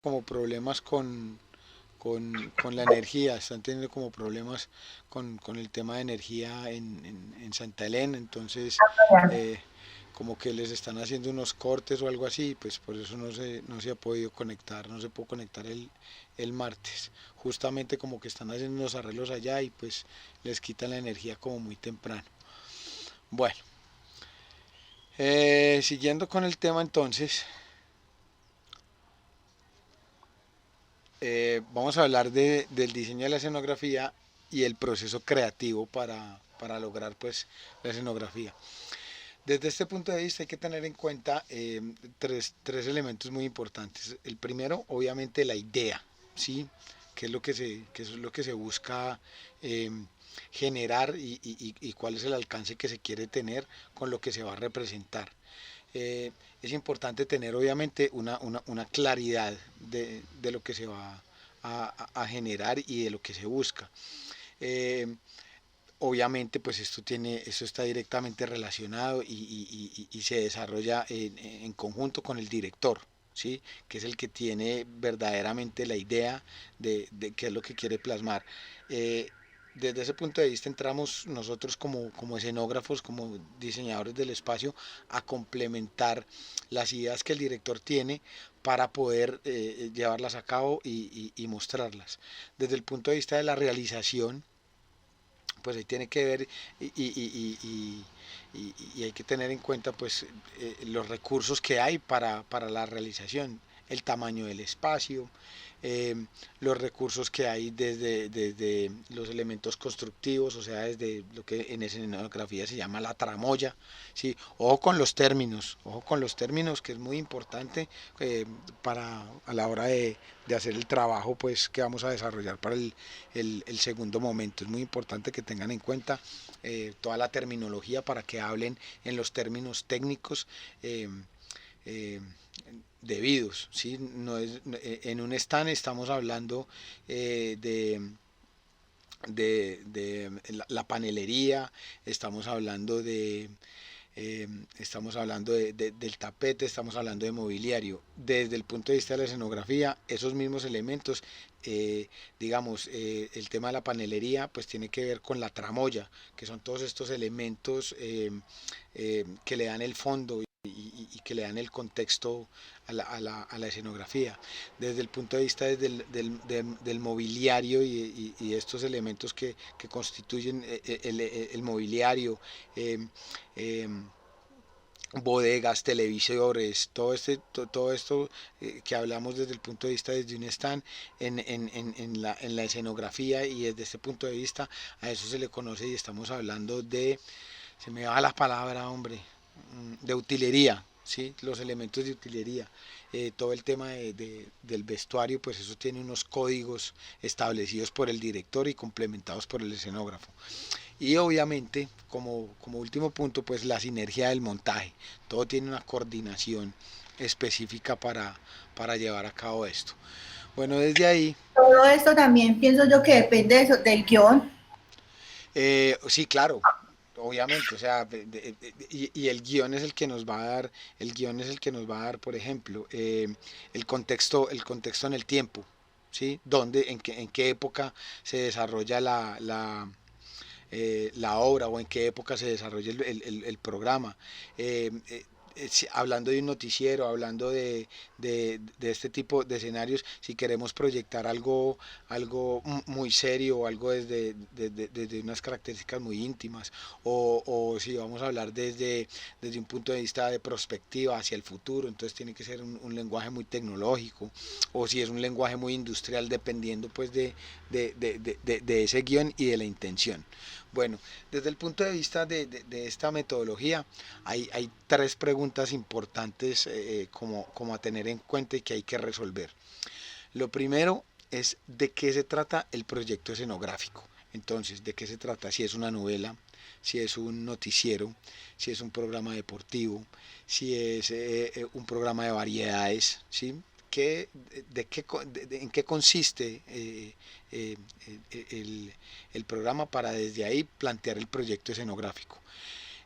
como problemas con la energía, están teniendo como problemas con el tema de energía en Santa Elena, entonces eh, como que les están haciendo unos cortes o algo así, pues por eso no se ha podido conectar, no se pudo conectar el martes, justamente como que están haciendo unos arreglos allá y pues les quitan la energía como muy temprano. Bueno, siguiendo con el tema entonces, vamos a hablar del diseño de la escenografía y el proceso creativo para lograr pues la escenografía. Desde este punto de vista hay que tener en cuenta tres elementos muy importantes. El primero, obviamente, la idea, ¿sí? Que es lo que se busca eh, generar y cuál es el alcance que se quiere tener con lo que se va a representar. Es importante tener obviamente una claridad de lo que se va a generar y de lo que se busca. Eh, Obviamente pues esto está directamente relacionado y se desarrolla en conjunto con el director, ¿sí? Que es el que tiene verdaderamente la idea de qué es lo que quiere plasmar. Eh, Desde ese punto de vista entramos nosotros como escenógrafos, como diseñadores del espacio, a complementar las ideas que el director tiene para poder llevarlas a cabo y mostrarlas. Desde el punto de vista de la realización, pues ahí tiene que ver y hay que tener en cuenta pues los recursos que hay para la realización, el tamaño del espacio, eh, los recursos que hay desde los elementos constructivos, o sea, desde lo que en escenografía se llama la tramoya, ¿sí? Ojo con los términos, que es muy importante para a la hora de hacer el trabajo pues que vamos a desarrollar para el segundo momento. Es muy importante que tengan en cuenta toda la terminología para que hablen en los términos técnicos eh, debidos. ¿Sí? No es, en un stand estamos hablando de la panelería, estamos hablando eh, estamos hablando del tapete, estamos hablando de mobiliario. Desde el punto de vista de la escenografía, esos mismos elementos, el tema de la panelería, pues tiene que ver con la tramoya, que son todos estos elementos que le dan el fondo y que le dan el contexto a la escenografía. Desde el punto de vista del mobiliario y estos elementos que constituyen el mobiliario, eh, eh, bodegas, televisores, todo esto que hablamos desde el punto de vista desde un stand en la escenografía y desde este punto de vista a eso se le conoce y estamos hablando se me va la palabra, hombre, de utilería, ¿sí? Los elementos de utilería. Todo el tema del vestuario, pues eso tiene unos códigos establecidos por el director y complementados por el escenógrafo. Y obviamente, como último punto, pues la sinergia del montaje. Todo tiene una coordinación específica para llevar a cabo esto. Bueno, desde ahí, Todo esto también pienso yo que depende de del guión. sí, claro, obviamente, o sea, y el guión es el que nos va a dar, el guión es el que nos va a dar, por ejemplo, el contexto en el tiempo, ¿sí? ¿Dónde, en qué época se desarrolla la obra o en qué época se desarrolla el programa. Hablando de un noticiero, hablando de este tipo de escenarios, si queremos proyectar algo muy serio o algo desde unas características muy íntimas, o si vamos a hablar desde un punto de vista de perspectiva hacia el futuro, entonces tiene que ser un lenguaje muy tecnológico, o si es un lenguaje muy industrial, dependiendo pues de ese guión y de la intención. Bueno, desde el punto de vista de esta metodología, hay tres preguntas importantes como a tener en cuenta y que hay que resolver. Lo primero es de qué se trata el proyecto escenográfico. Entonces, ¿de qué se trata? Si es una novela, si es un noticiero, si es un programa deportivo, si es un programa de variedades, ¿sí? ¿En qué consiste eh, el programa para desde ahí plantear el proyecto escenográfico?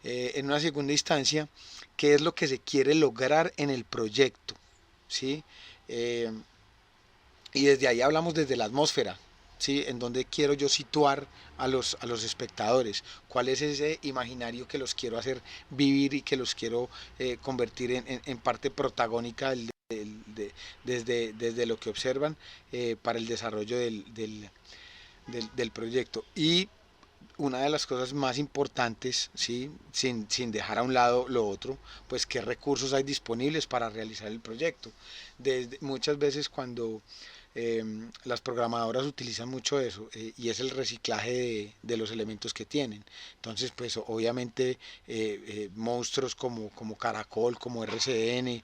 En una segunda instancia, ¿qué es lo que se quiere lograr en el proyecto? ¿Sí? y desde ahí hablamos desde la atmósfera, ¿sí? En donde quiero yo situar a los espectadores, cuál es ese imaginario que los quiero hacer vivir y que los quiero convertir en parte protagónica desde lo que observan para el desarrollo del proyecto. Y una de las cosas más importantes, ¿sí? Sin dejar a un lado lo otro, pues qué recursos hay disponibles para realizar el proyecto. Muchas veces cuando las programadoras utilizan mucho eso y es el reciclaje de los elementos que tienen. Entonces, pues obviamente monstruos como Caracol, como RCN,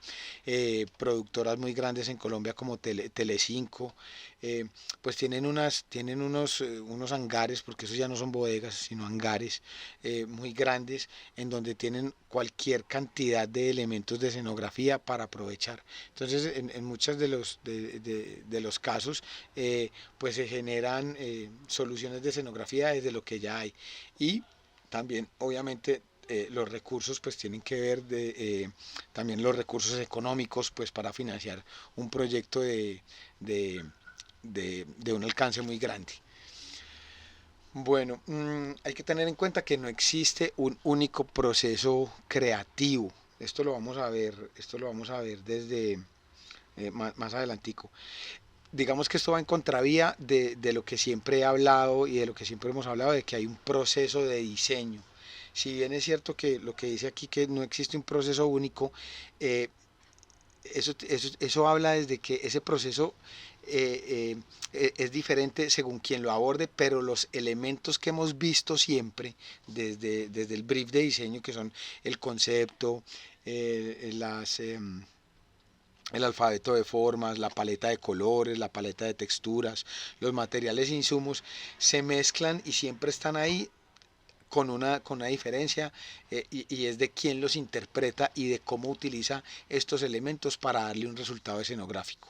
productoras muy grandes en Colombia como Telecinco, pues unos hangares, porque esos ya no son bodegas, sino hangares muy grandes, en donde tienen cualquier cantidad de elementos de escenografía para aprovechar. Entonces, en muchos de los casos, pues se generan soluciones de escenografía desde lo que ya hay. Y también, obviamente, los recursos pues tienen que ver también los recursos económicos pues para financiar un proyecto de, de un alcance muy grande. Bueno, hay que tener en cuenta que no existe un único proceso creativo. Esto lo vamos a ver desde más adelantico. Digamos que esto va en contravía de lo que siempre he hablado y de lo que siempre hemos hablado, de que hay un proceso de diseño. Si bien es cierto que lo que dice aquí que no existe un proceso único, eh, eso habla desde que ese proceso es diferente según quien lo aborde, pero los elementos que hemos visto siempre desde el brief de diseño, que son el concepto, las... el alfabeto de formas, la paleta de colores, la paleta de texturas, los materiales e insumos, se mezclan y siempre están ahí con una diferencia y es de quién los interpreta y de cómo utiliza estos elementos para darle un resultado escenográfico.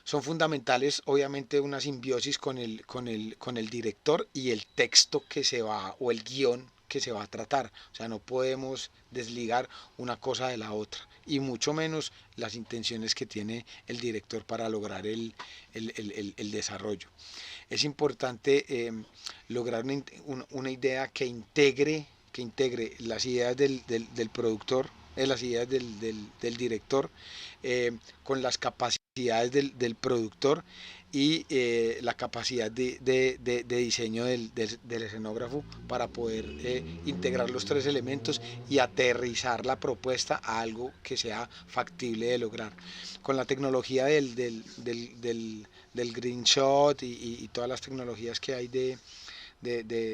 Son fundamentales, obviamente, una simbiosis con el director y el texto que se va, o el guión que se va a tratar. O sea, no podemos desligar una cosa de la otra, y mucho menos las intenciones que tiene el director para lograr el desarrollo. Es importante lograr una idea que integre las ideas del productor, las ideas del director, con las capacidades del productor y la capacidad de diseño del escenógrafo para poder integrar los tres elementos y aterrizar la propuesta a algo que sea factible de lograr. Con la tecnología del Green Shot y todas las tecnologías que hay de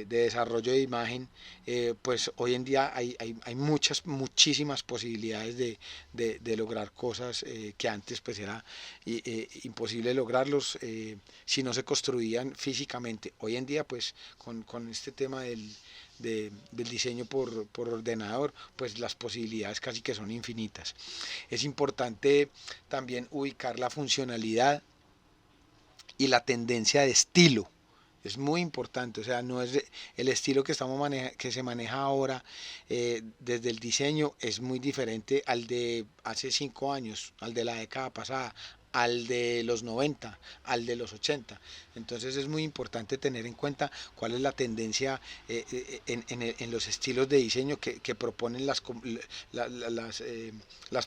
desarrollo de imagen, pues hoy en día hay muchísimas posibilidades de lograr cosas que antes pues era imposible lograrlos si no se construían físicamente. Hoy en día pues con este tema del diseño por ordenador, pues las posibilidades casi que son infinitas. Es importante también ubicar la funcionalidad y la tendencia de estilo. Es muy importante, o sea, no es el estilo que se maneja ahora desde el diseño es muy diferente al de hace 5 años, al de la década pasada, al de los 90, al de los 80. Entonces es muy importante tener en cuenta cuál es la tendencia en los estilos de diseño que proponen las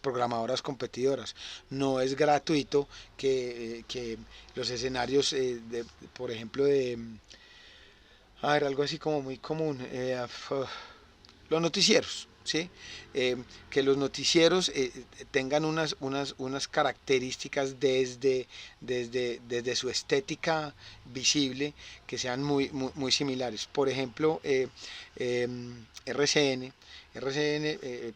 programadoras competidoras. No es gratuito que los escenarios, por ejemplo, a ver, algo así como muy común, los noticieros, ¿sí? Que los noticieros tengan unas características desde su estética visible que sean muy similares. Por ejemplo, RCN,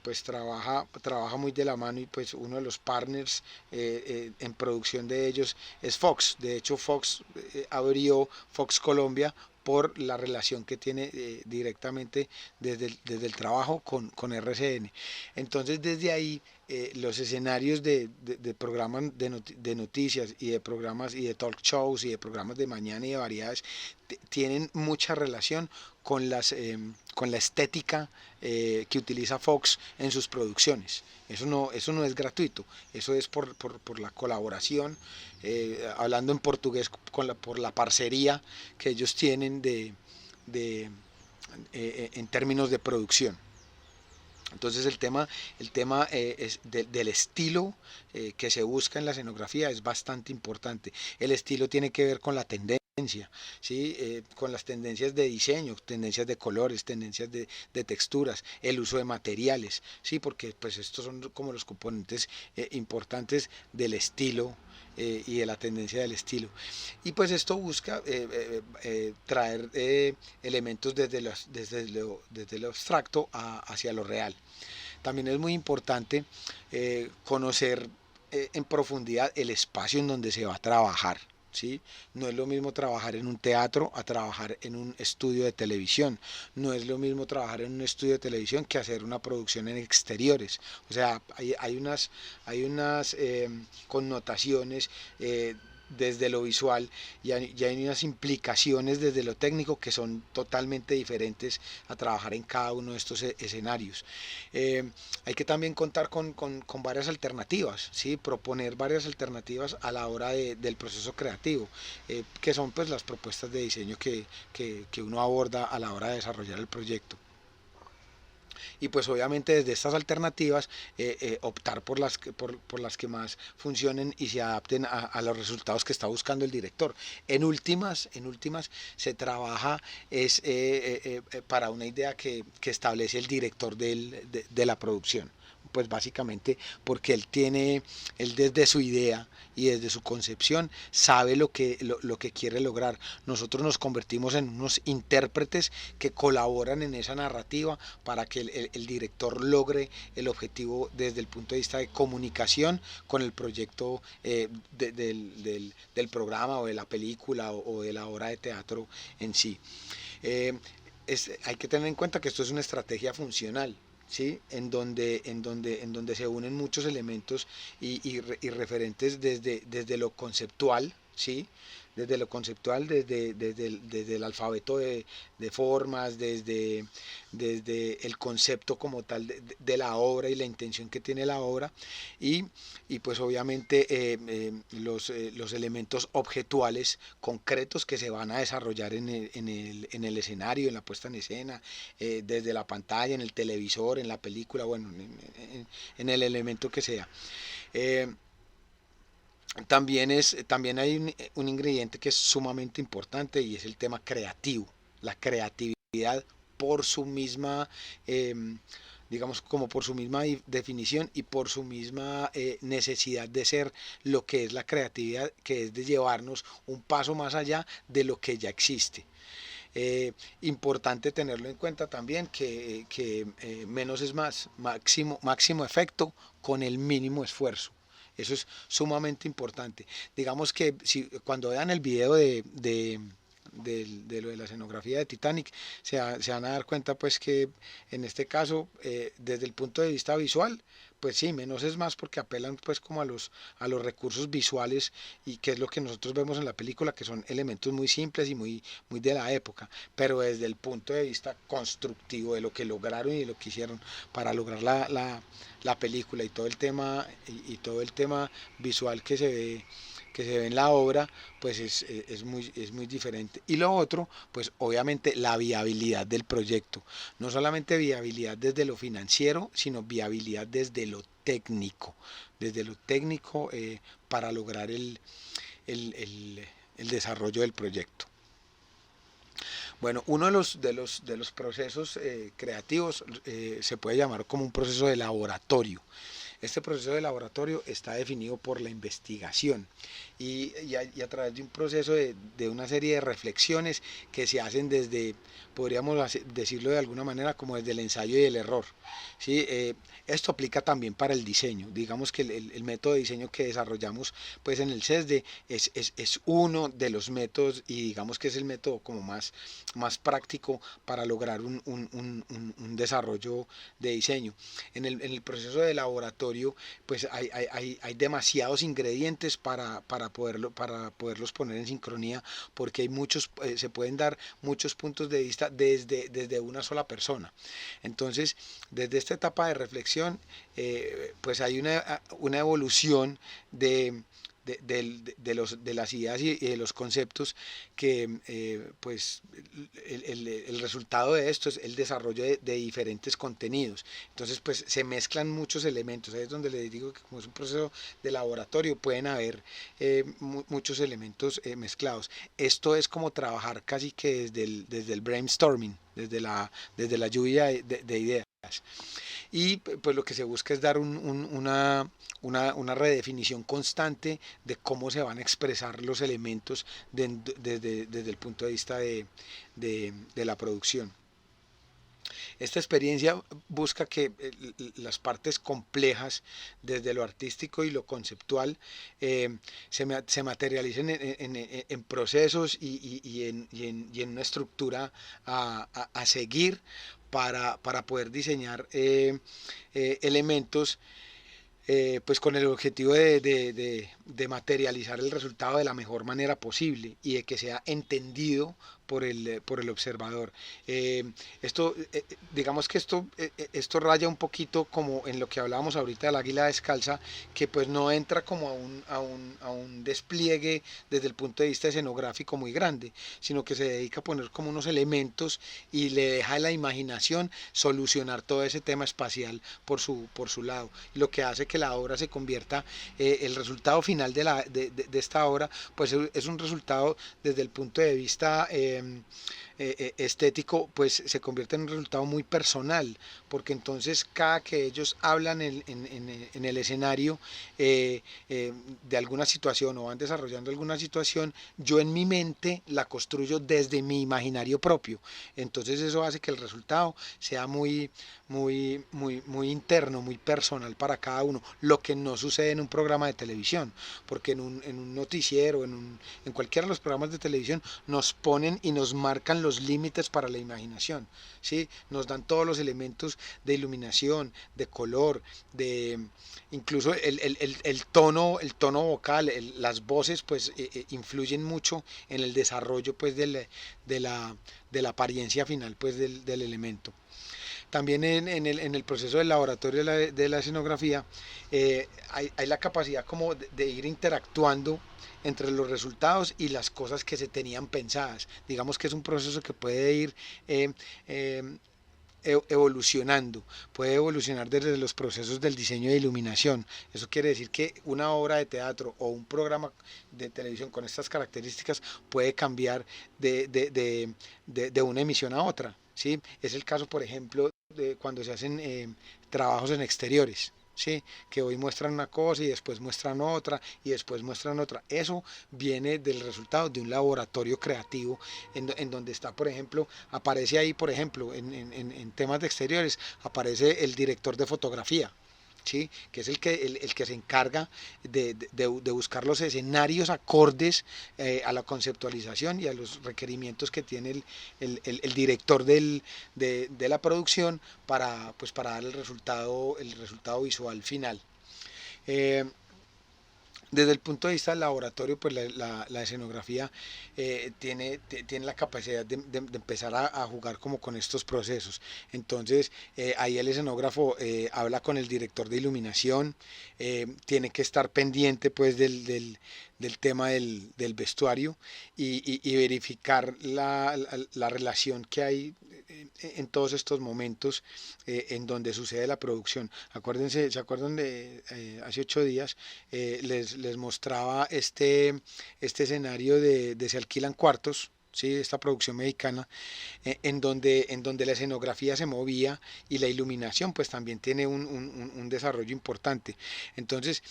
pues trabaja muy de la mano y pues uno de los partners en producción de ellos es Fox. De hecho, Fox abrió Fox Colombia por la relación que tiene directamente desde el trabajo con RCN. Entonces desde ahí los escenarios de programas de noticias y de programas y de talk shows y de programas de mañana y de variedades tienen mucha relación con la estética que utiliza Fox en sus producciones. Eso no es gratuito, eso es por la colaboración, hablando en portugués, por la parcería que ellos tienen de, en términos de producción. Entonces del estilo que se busca en la escenografía es bastante importante. El estilo tiene que ver con la tendencia, ¿sí? Con las tendencias de diseño, tendencias de colores, tendencias de texturas, el uso de materiales, ¿sí? Porque pues estos son como los componentes importantes del estilo y de la tendencia del estilo. Y pues esto busca traer elementos desde lo abstracto hacia lo real. También es muy importante conocer en profundidad el espacio en donde se va a trabajar. ¿Sí? No es lo mismo trabajar en un teatro a trabajar en un estudio de televisión. No es lo mismo trabajar en un estudio de televisión que hacer una producción en exteriores. O sea, hay unas connotaciones desde lo visual y hay unas implicaciones desde lo técnico que son totalmente diferentes a trabajar en cada uno de estos escenarios. Hay que también contar con varias alternativas, ¿sí? Proponer varias alternativas a la hora del proceso creativo, que son pues las propuestas de diseño que uno aborda a la hora de desarrollar el proyecto. Y pues obviamente desde estas alternativas optar por las que más funcionen y se adapten a los resultados que está buscando el director. En últimas se trabaja para una idea que establece el director de la producción, pues básicamente porque él desde su idea y desde su concepción sabe lo que quiere lograr. Nosotros nos convertimos en unos intérpretes que colaboran en esa narrativa para que el director logre el objetivo desde el punto de vista de comunicación con el proyecto del programa o de la película o de la obra de teatro en sí. Hay que tener en cuenta que esto es una estrategia funcional, ¿sí? En donde se unen muchos elementos y referentes desde lo conceptual, ¿sí? Desde lo conceptual, desde el alfabeto de formas, desde el concepto como tal la obra y la intención que tiene la obra, y, y pues obviamente los elementos objetuales concretos que se van a desarrollar en el escenario, en la puesta en escena, desde la pantalla, en el televisor, en la película, bueno, en el elemento que sea. Eh, también hay un ingrediente que es sumamente importante y es el tema creativo, la creatividad por su misma, eh, digamos, como por su misma definición y por su misma necesidad de ser lo que es la creatividad, que es de llevarnos un paso más allá de lo que ya existe. Importante tenerlo en cuenta también que menos es más, máximo efecto con el mínimo esfuerzo. Eso es sumamente importante. Digamos que si, cuando vean el video de lo de la escenografía de Titanic, se van a dar cuenta pues que en este caso, desde el punto de vista visual, pues sí, menos es más porque apelan pues como a los recursos visuales y que es lo que nosotros vemos en la película, que son elementos muy simples y muy de la época, pero desde el punto de vista constructivo de lo que lograron y lo que hicieron para lograr la película y todo el tema y todo el tema visual que se ve en la obra, pues es muy diferente. Y lo otro, pues obviamente la viabilidad del proyecto. No solamente viabilidad desde lo financiero, sino viabilidad desde lo técnico para lograr el desarrollo del proyecto. Bueno, uno de los procesos creativos se puede llamar como un proceso de laboratorio. Este proceso de laboratorio está definido por la investigación y a través de un proceso de una serie de reflexiones que se hacen desde, podríamos decirlo de alguna manera, como desde el ensayo y el error. ¿Sí? Esto aplica también para el diseño. Digamos que el método de diseño que desarrollamos pues, en el CESDE es uno de los métodos y digamos que es el método como más práctico para lograr un desarrollo de diseño. En el proceso de laboratorio laboratorio pues hay demasiados ingredientes para poderlos poner en sincronía, porque hay muchos, se pueden dar muchos puntos de vista desde una sola persona. Entonces, desde esta etapa de reflexión, pues hay una evolución de las ideas y de los conceptos que pues el resultado de esto es el desarrollo de diferentes contenidos. Entonces pues se mezclan muchos elementos, ahí es donde les digo que como es un proceso de laboratorio pueden haber muchos elementos mezclados. Esto es como trabajar casi que desde el brainstorming, desde la lluvia de ideas. Y pues lo que se busca es dar una redefinición constante de cómo se van a expresar los elementos desde el punto de vista de la producción. Esta experiencia busca que las partes complejas, desde lo artístico y lo conceptual, se materialicen en procesos y en una estructura a seguir para poder diseñar elementos pues con el objetivo de materializar el resultado de la mejor manera posible y de que sea entendido por el observador. Digamos que esto raya un poquito como en lo que hablábamos ahorita del águila descalza, que pues no entra como a un despliegue desde el punto de vista escenográfico muy grande, sino que se dedica a poner como unos elementos y le deja a la imaginación solucionar todo ese tema espacial por su lado, lo que hace que la obra se convierta, el resultado final de esta obra, pues es un resultado desde el punto de vista estético, pues se convierte en un resultado muy personal, porque entonces cada que ellos hablan en el escenario de alguna situación o van desarrollando alguna situación, yo en mi mente la construyo desde mi imaginario propio. Entonces eso hace que el resultado sea muy interno, muy personal para cada uno, lo que no sucede en un programa de televisión, porque en un noticiero, en cualquiera de los programas de televisión nos ponen y nos marcan los límites para la imaginación, ¿sí? Nos dan todos los elementos de iluminación, de color, incluso el tono vocal, las voces pues influyen mucho en el desarrollo pues de la apariencia final pues del elemento. También en el proceso del laboratorio de la escenografía hay la capacidad como de ir interactuando entre los resultados y las cosas que se tenían pensadas. Digamos que es un proceso que puede ir eh, eh, evolucionando, puede evolucionar desde los procesos del diseño de iluminación. Eso quiere decir que una obra de teatro o un programa de televisión con estas características puede cambiar de una emisión a otra, ¿sí? Es el caso, por ejemplo, de cuando se hacen trabajos en exteriores. Sí, que hoy muestran una cosa y después muestran otra y después muestran otra. Eso viene del resultado de un laboratorio creativo en donde está, por ejemplo, aparece ahí, por ejemplo, en temas de exteriores, aparece el director de fotografía, ¿sí? Que es el que se encarga de buscar los escenarios acordes a la conceptualización y a los requerimientos que tiene el director de la producción pues para dar el resultado visual final. Eh, Desde el punto de vista del laboratorio, pues la escenografía tiene la capacidad de empezar a jugar como con estos procesos. Entonces, ahí el escenógrafo habla con el director de iluminación, tiene que estar pendiente pues del tema del vestuario y verificar la relación que hay en todos estos momentos en donde sucede la producción. Acuérdense, ¿se acuerdan de hace 8 días les mostraba este escenario de Se alquilan cuartos? Sí, esta producción mexicana, en donde la escenografía se movía y la iluminación pues también tiene un desarrollo importante. Entonces,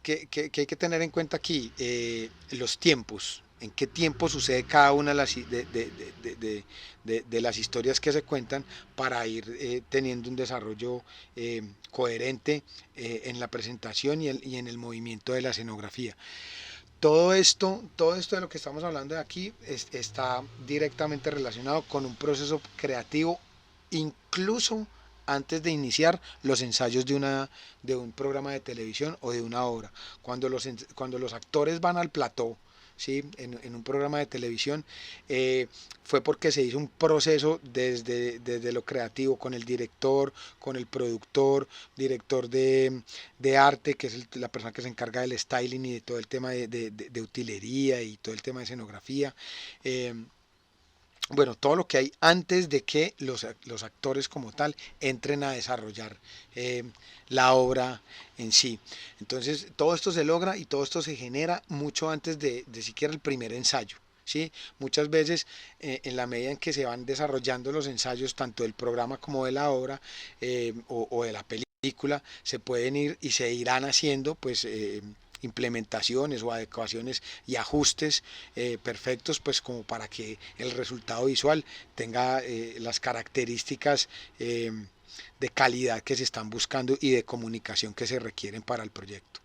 ¿qué hay que tener en cuenta aquí? Los tiempos, en qué tiempo sucede cada una de las historias que se cuentan para ir teniendo un desarrollo coherente en la presentación y en el movimiento de la escenografía. Todo esto de lo que estamos hablando de aquí está directamente relacionado con un proceso creativo, incluso antes de iniciar los ensayos de un programa de televisión o de una obra. Cuando los actores van al plató, ¿sí? En un programa de televisión, fue porque se hizo un proceso desde lo creativo, con el director, con el productor, director de arte, que es la persona que se encarga del styling y de todo el tema de utilería y todo el tema de escenografía. Eh, bueno, todo lo que hay antes de que los actores como tal entren a desarrollar eh, la obra en sí. Entonces, todo esto se logra y todo esto se genera mucho antes de siquiera el primer ensayo. ¿Sí? Muchas veces, en la medida en que se van desarrollando los ensayos, tanto del programa como de la obra, o de la película, se pueden ir y se irán haciendo, pues, implementaciones o adecuaciones y ajustes perfectos, pues como para que el resultado visual tenga las características de calidad que se están buscando y de comunicación que se requieren para el proyecto.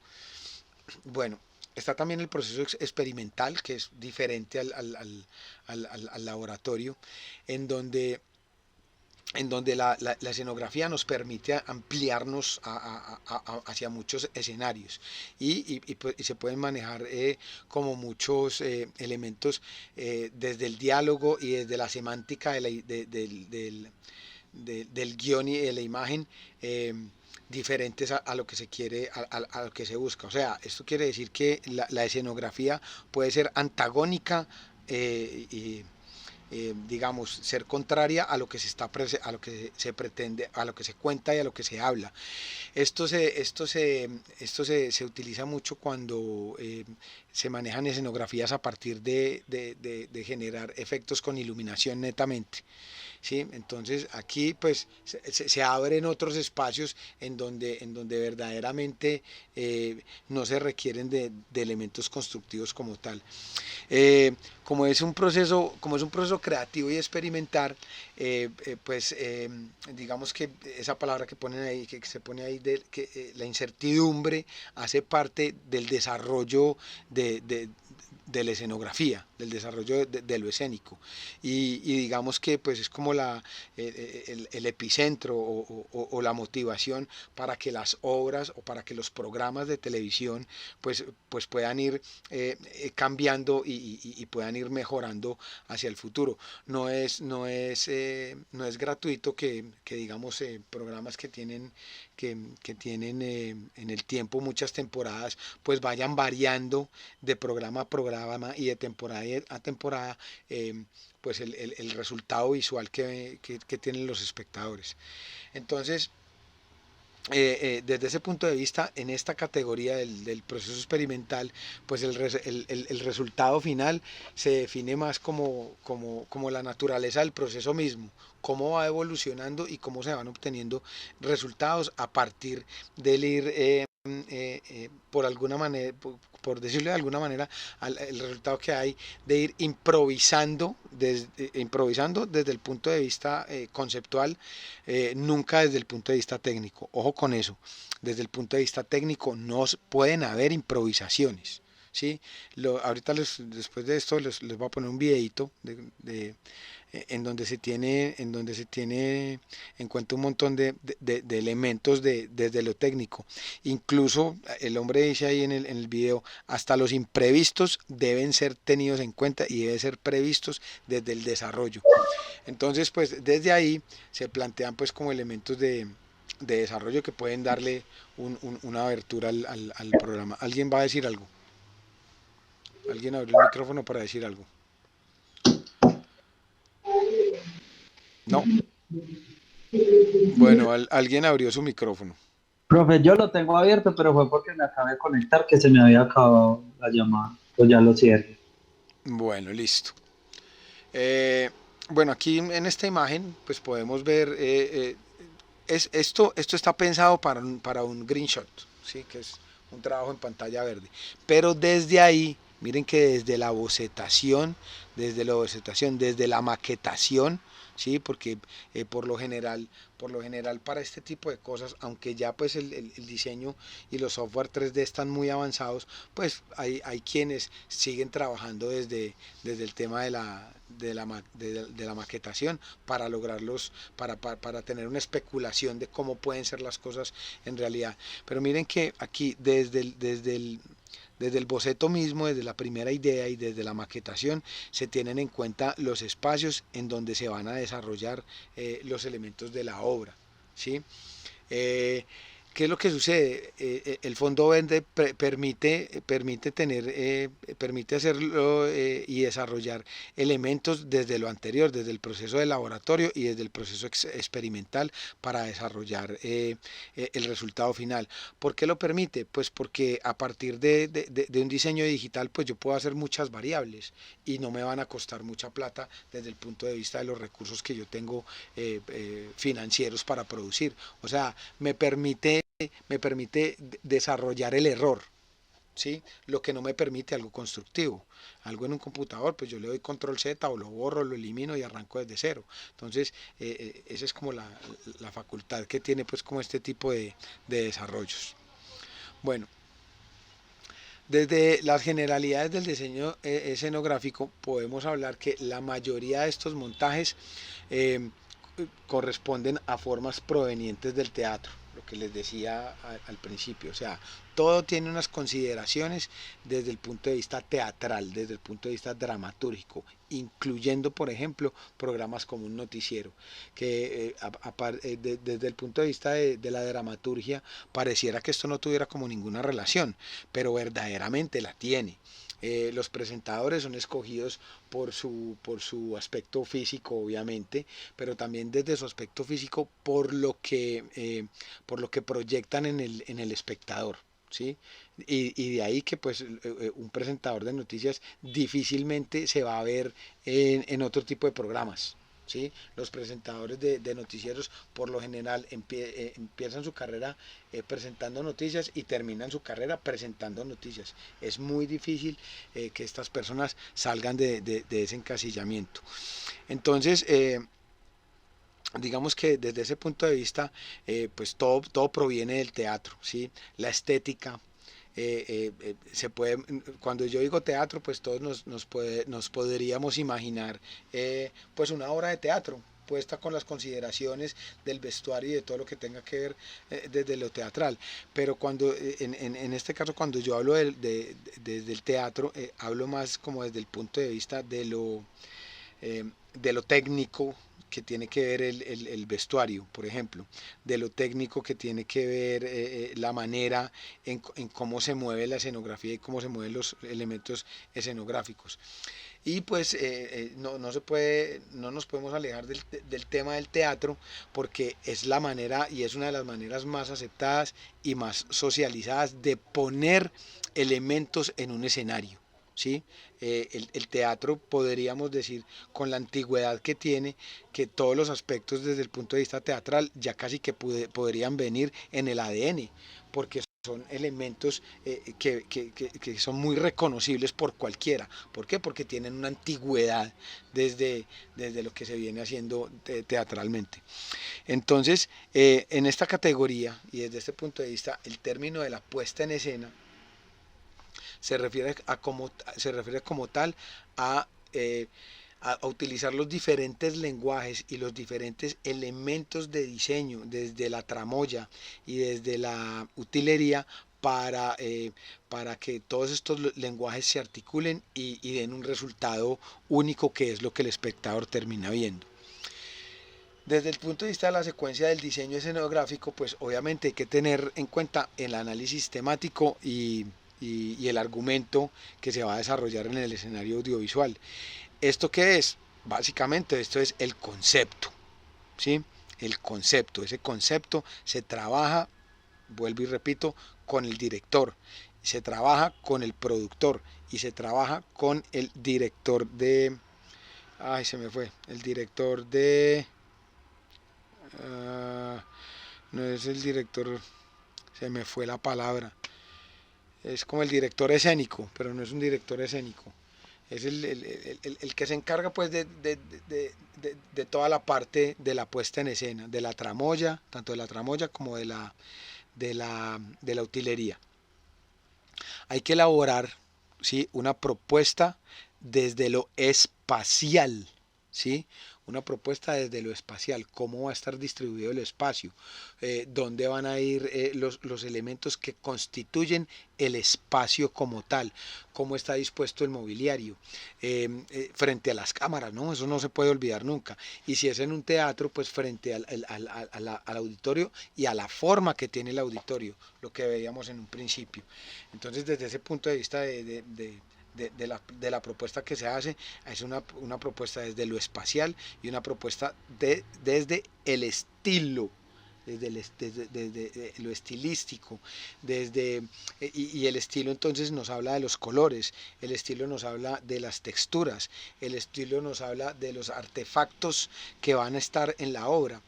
Bueno, está también el proceso experimental, que es diferente al laboratorio, en donde la escenografía nos permite ampliarnos hacia muchos escenarios y se pueden manejar como muchos elementos desde el diálogo y desde la semántica del guión y de la imagen, diferentes a lo que se quiere, a lo que se busca. O sea, esto quiere decir que la escenografía puede ser antagónica, digamos, ser contraria a lo que a lo que se pretende, a lo que se cuenta y a lo que se habla. Se utiliza mucho cuando se manejan escenografías a partir de generar efectos con iluminación netamente. ¿Sí? Entonces aquí pues se abren otros espacios en donde verdaderamente no se requieren de elementos constructivos como tal. Como es un proceso creativo y experimentar, pues digamos que esa palabra que ponen ahí, que se pone ahí, la incertidumbre hace parte del desarrollo de la escenografía, del desarrollo de lo escénico. Y digamos que pues es como el epicentro o la motivación para que las obras o para que los programas de televisión pues puedan ir cambiando y puedan ir mejorando hacia el futuro. No es gratuito que digamos programas que tienen en el tiempo muchas temporadas pues vayan variando de programa a programa y de temporada a temporada, pues el resultado visual que tienen los espectadores. Entonces, desde ese punto de vista, en esta categoría del proceso experimental, pues el resultado final se define más como la naturaleza del proceso mismo, cómo va evolucionando y cómo se van obteniendo resultados a partir del ir por alguna manera, por decirlo de alguna manera, el resultado que hay de ir improvisando desde el punto de vista conceptual, nunca desde el punto de vista técnico. Ojo con eso, desde el punto de vista técnico no pueden haber improvisaciones. ¿Sí? Ahorita después de esto les voy a poner un videito en donde se tiene en cuenta un montón de elementos desde lo técnico. Incluso el hombre dice ahí en el video, hasta los imprevistos deben ser tenidos en cuenta y deben ser previstos desde el desarrollo. Entonces, pues desde ahí se plantean pues como elementos de desarrollo que pueden darle una abertura al programa. ¿Alguien va a decir algo? ¿Alguien abrió el micrófono para decir algo? No. Bueno, alguien abrió su micrófono. Profe, yo lo tengo abierto, pero fue porque me acabé de conectar que se me había acabado la llamada. Pues ya lo cierro. Bueno, listo. Bueno, aquí en esta imagen pues podemos ver, esto está pensado para un green shot, ¿sí? Que es un trabajo en pantalla verde. Pero desde ahí, miren que desde la bocetación, desde la maquetación ¿sí? Porque por lo general para este tipo de cosas, aunque ya pues el diseño y los software 3D están muy avanzados, pues hay quienes siguen trabajando desde el tema de la maquetación para lograrlos, para tener una especulación de cómo pueden ser las cosas en realidad. Pero miren que aquí desde el boceto mismo, desde la primera idea y desde la maquetación, se tienen en cuenta los espacios en donde se van a desarrollar los elementos de la obra, ¿sí? Eh, ¿Qué es lo que sucede? El fondo verde permite hacerlo y desarrollar elementos desde lo anterior, desde el proceso de laboratorio y desde el proceso experimental para desarrollar el resultado final. ¿Por qué lo permite? Pues porque a partir de un diseño digital, pues yo puedo hacer muchas variables y no me van a costar mucha plata desde el punto de vista de los recursos que yo tengo financieros para producir. O sea, me permite desarrollar el error, ¿sí? Lo que no me permite algo constructivo. Algo en un computador, pues yo le doy control Z o lo borro, lo elimino y arranco desde cero. Entonces, esa es como la facultad que tiene pues como este tipo de desarrollos. Bueno, desde las generalidades del diseño escenográfico podemos hablar que la mayoría de estos montajes eh, corresponden a formas provenientes del teatro, lo que les decía al principio, o sea, todo tiene unas consideraciones desde el punto de vista teatral, desde el punto de vista dramatúrgico, incluyendo, por ejemplo, programas como un noticiero, que desde el punto de vista de la dramaturgia pareciera que esto no tuviera como ninguna relación, pero verdaderamente la tiene. Los presentadores son escogidos por su aspecto físico, obviamente, pero también desde su aspecto físico por lo que proyectan en el espectador. ¿Sí? Y de ahí que pues un presentador de noticias difícilmente se va a ver en otro tipo de programas. ¿Sí? Los presentadores de noticieros por lo general empiezan su carrera presentando noticias y terminan su carrera presentando noticias. Es muy difícil que estas personas salgan de ese encasillamiento. Entonces, digamos que desde ese punto de vista, pues todo proviene del teatro, ¿sí? La estética, se puede, cuando yo digo teatro, pues todos nos podríamos imaginar pues una obra de teatro puesta con las consideraciones del vestuario y de todo lo que tenga que ver desde lo teatral. Pero cuando, en este caso, cuando yo hablo desde el teatro, hablo más como desde el punto de vista de lo técnico que tiene que ver el vestuario, por ejemplo, de lo técnico que tiene que ver la manera en cómo se mueve la escenografía y cómo se mueven los elementos escenográficos. Y pues no nos podemos alejar del tema del teatro porque es la manera y es una de las maneras más aceptadas y más socializadas de poner elementos en un escenario. ¿Sí? El teatro podríamos decir con la antigüedad que tiene que todos los aspectos desde el punto de vista teatral ya casi que podrían venir en el ADN porque son elementos que son muy reconocibles por cualquiera. ¿Por qué? Porque tienen una antigüedad desde lo que se viene haciendo teatralmente. Entonces, en esta categoría y desde este punto de vista, el término de la puesta en escena se refiere como tal a, eh, a utilizar los diferentes lenguajes y los diferentes elementos de diseño desde la tramoya y desde la utilería para que todos estos lenguajes se articulen y den un resultado único que es lo que el espectador termina viendo. Desde el punto de vista de la secuencia del diseño escenográfico, pues obviamente hay que tener en cuenta el análisis temático y el argumento que se va a desarrollar en el escenario audiovisual. ¿Esto qué es? Básicamente esto es el concepto, ¿sí? El concepto, ese concepto se trabaja, vuelvo y repito, con el director, se trabaja con el productor y se trabaja con el director ay, se me fue, el director no es el director, se me fue la palabra, es como el director escénico, pero no es un director escénico. es el que se encarga pues de toda la parte de la puesta en escena, de la tramoya, tanto de la tramoya como de la utilería. Hay que elaborar, ¿sí?, una propuesta desde lo espacial, ¿sí? Una propuesta desde lo espacial, cómo va a estar distribuido el espacio, dónde van a ir los elementos que constituyen el espacio como tal, cómo está dispuesto el mobiliario, frente a las cámaras, ¿no? Eso no se puede olvidar nunca. Y si es en un teatro, pues frente al auditorio y a la forma que tiene el auditorio, lo que veíamos en un principio. Entonces, desde ese punto de vista de la propuesta que se hace, es una propuesta desde lo espacial y una propuesta desde el estilo, desde lo estilístico, y el estilo entonces nos habla de los colores, el estilo nos habla de las texturas, el estilo nos habla de los artefactos que van a estar en la obra,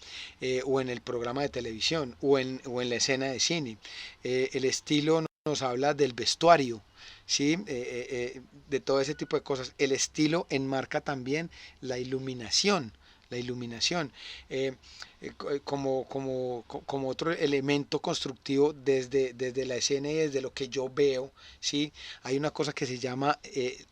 o en el programa de televisión, o en la escena de cine. El estilo nos habla del vestuario, ¿sí? De todo ese tipo de cosas. El estilo enmarca también la iluminación. La iluminación, como otro elemento constructivo desde la escena y desde lo que yo veo, ¿sí? Hay una cosa que se llama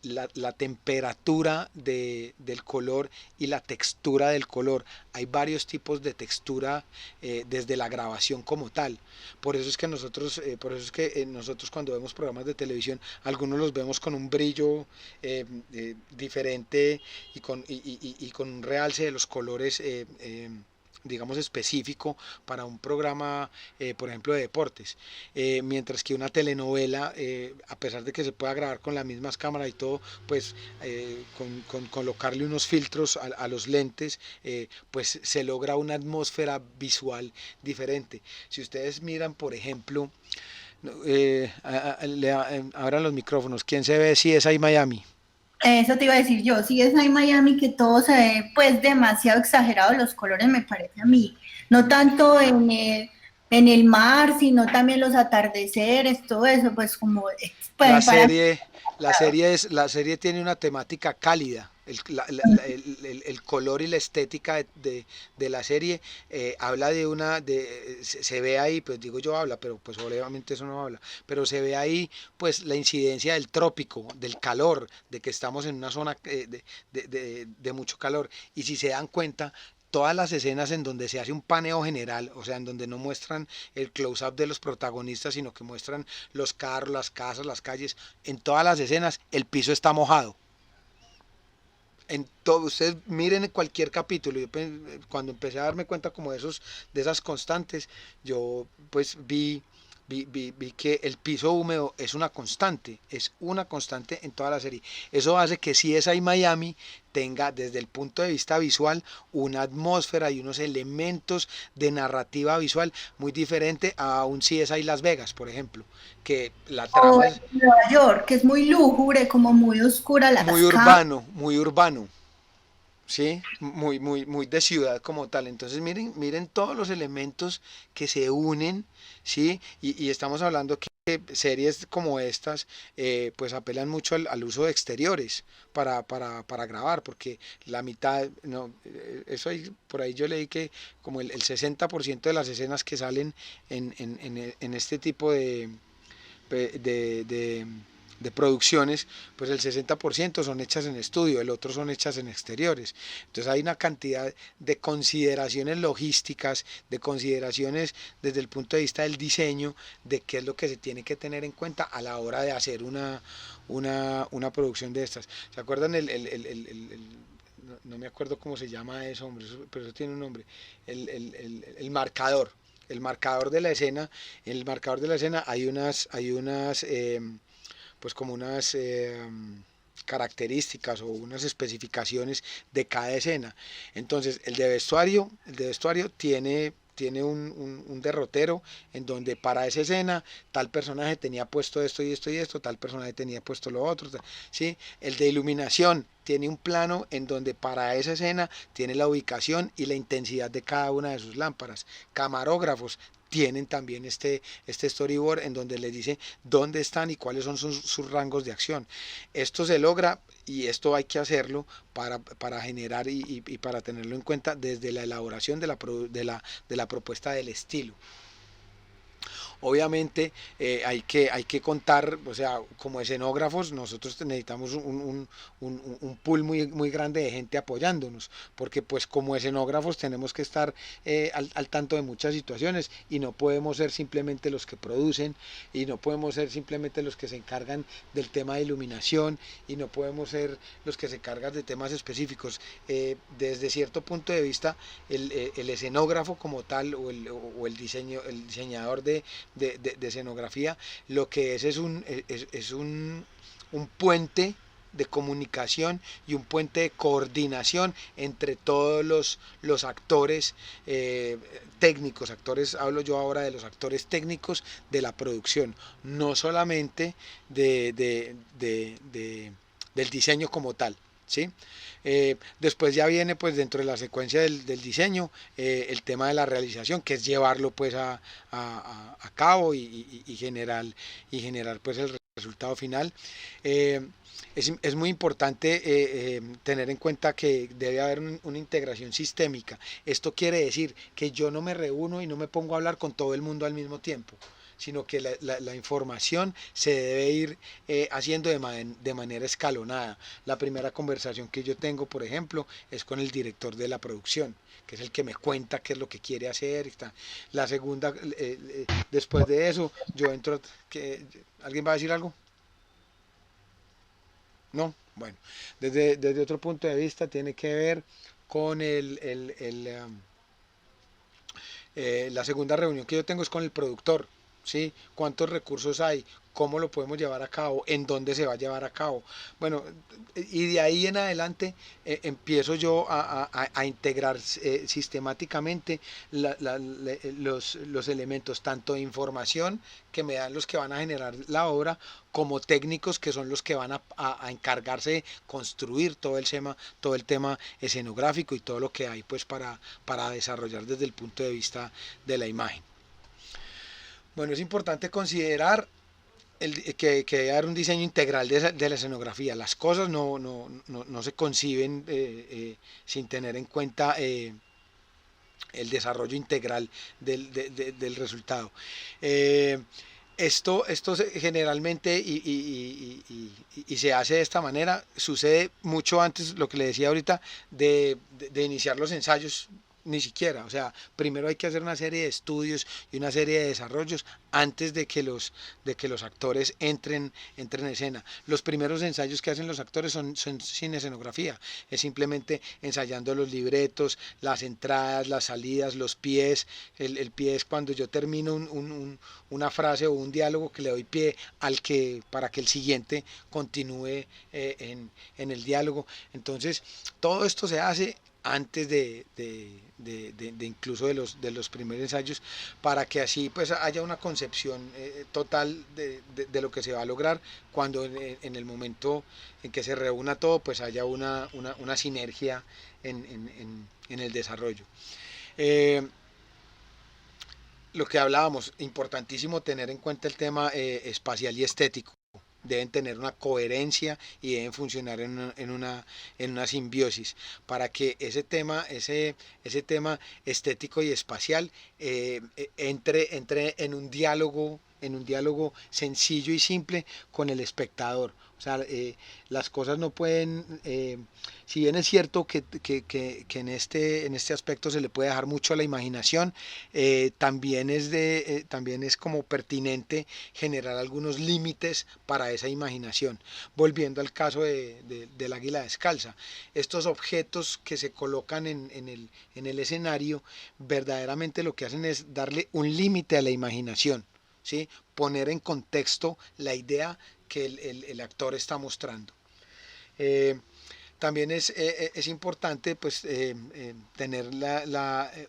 la temperatura del color y la textura del color. Hay varios tipos de textura, desde la grabación como tal. Por eso es que nosotros cuando vemos programas de televisión, algunos los vemos con un brillo diferente y con un realce de los colores, digamos, específico para un programa, por ejemplo, de deportes. Mientras que una telenovela, a pesar de que se pueda grabar con las mismas cámaras y todo, pues con colocarle unos filtros a los lentes, pues se logra una atmósfera visual diferente. Si ustedes miran, por ejemplo, abran los micrófonos, ¿quién se ve si es ahí Miami? Eso te iba a decir yo, si es ahí en Miami que todo se ve pues demasiado exagerado los colores me parece a mí, no tanto en el mar, sino también los atardeceres, todo eso, pues como, La pues para mí, serie, la serie tiene una temática cálida. El color y la estética de la serie, habla se ve ahí, pues digo yo habla, pero pues obviamente eso no habla, pero se ve ahí pues la incidencia del trópico, del calor, de que estamos en una zona, de mucho calor. Y si se dan cuenta, todas las escenas en donde se hace un paneo general, o sea, en donde no muestran el close-up de los protagonistas, sino que muestran los carros, las casas, las calles, en todas las escenas el piso está mojado. En todo, ustedes miren cualquier capítulo. Cuando empecé a darme cuenta como de esas constantes, yo pues vi que el piso húmedo es una constante en toda la serie. Eso hace que CSI Miami tenga, desde el punto de vista visual, una atmósfera y unos elementos de narrativa visual muy diferente a un CSI Las Vegas, por ejemplo, que la o trama en es Nueva York, que es muy lúgubre, como muy oscura las cámaras. muy urbano. Sí, muy de ciudad como tal. Entonces miren todos los elementos que se unen, ¿sí? Y estamos hablando que series como estas, pues apelan mucho al uso de exteriores para grabar, porque la mitad, no, por ahí yo leí que como el 60% de las escenas que salen en este tipo de de producciones, pues el 60% son hechas en estudio, el otro son hechas en exteriores. Entonces hay una cantidad de consideraciones logísticas, de consideraciones desde el punto de vista del diseño, de qué es lo que se tiene que tener en cuenta a la hora de hacer una producción de estas. ¿Se acuerdan no me acuerdo cómo se llama eso, hombre, pero eso tiene un nombre, el marcador? El marcador de la escena, en el marcador de la escena hay unas pues como unas características o unas especificaciones de cada escena. Entonces el de vestuario tiene un derrotero en donde para esa escena tal personaje tenía puesto esto y esto y esto, tal personaje tenía puesto lo otro, ¿sí? El de iluminación tiene un plano en donde para esa escena tiene la ubicación y la intensidad de cada una de sus lámparas. Camarógrafos tienen también este storyboard en donde les dice dónde están y cuáles son sus rangos de acción. Esto se logra y esto hay que hacerlo para generar y para tenerlo en cuenta desde la elaboración de la propuesta del estilo. Obviamente hay que contar, o sea, como escenógrafos, nosotros necesitamos un pool muy grande de gente apoyándonos, porque pues como escenógrafos tenemos que estar al tanto de muchas situaciones y no podemos ser simplemente los que producen y no podemos ser simplemente los que se encargan del tema de iluminación y no podemos ser los que se encargan de temas específicos. Desde cierto punto de vista, el escenógrafo como tal o el diseñador de escenografía, lo que es un puente de comunicación y un puente de coordinación entre todos los actores técnicos, hablo yo ahora de los actores técnicos de la producción, no solamente del diseño como tal, ¿sí? Después ya viene pues dentro de la secuencia del diseño el tema de la realización, que es llevarlo pues a cabo y generar pues el resultado final. Es muy importante tener en cuenta que debe haber una integración sistémica. Esto quiere decir que yo no me reúno y no me pongo a hablar con todo el mundo al mismo tiempo, sino que la información se debe ir haciendo de manera escalonada. La primera conversación que yo tengo, por ejemplo, es con el director de la producción, que es el que me cuenta qué es lo que quiere hacer. La segunda, después de eso, yo entro. ¿Alguien va a decir algo? No, bueno, desde otro punto de vista tiene que ver con la segunda reunión que yo tengo es con el productor, ¿sí? ¿Cuántos recursos hay? ¿Cómo lo podemos llevar a cabo? ¿En dónde se va a llevar a cabo? Bueno, y de ahí en adelante empiezo yo a integrar sistemáticamente los elementos, tanto de información que me dan los que van a generar la obra, como técnicos que son los que van a encargarse de construir todo el tema escenográfico y todo lo que hay pues para desarrollar desde el punto de vista de la imagen. Bueno, es importante considerar que debe haber un diseño integral de la escenografía. Las cosas no se conciben sin tener en cuenta el desarrollo integral del resultado. Esto generalmente y se hace de esta manera, sucede mucho antes, lo que le decía ahorita, de iniciar los ensayos, ni siquiera, o sea, primero hay que hacer una serie de estudios y una serie de desarrollos antes de que los actores entren en escena. Los primeros ensayos que hacen los actores son sin escenografía, es simplemente ensayando los libretos, las entradas, las salidas, los pies. El pie es cuando yo termino una frase o un diálogo que le doy pie para que el siguiente continúe en el diálogo. Entonces, todo esto se hace antes de incluso de los primeros ensayos, para que así pues haya una concepción total de lo que se va a lograr cuando en el momento en que se reúna todo pues haya una sinergia en el desarrollo. Lo que hablábamos, importantísimo tener en cuenta el tema espacial y estético. Deben tener una coherencia y deben funcionar en una simbiosis para que ese tema estético y espacial entre en un diálogo sencillo y simple con el espectador. O sea, las cosas no pueden, si bien es cierto que en este aspecto se le puede dejar mucho a la imaginación, también es como pertinente generar algunos límites para esa imaginación. Volviendo al caso del águila descalza, estos objetos que se colocan en el escenario, verdaderamente lo que hacen es darle un límite a la imaginación, ¿sí? Poner en contexto la idea que el actor está mostrando. también es importante pues tener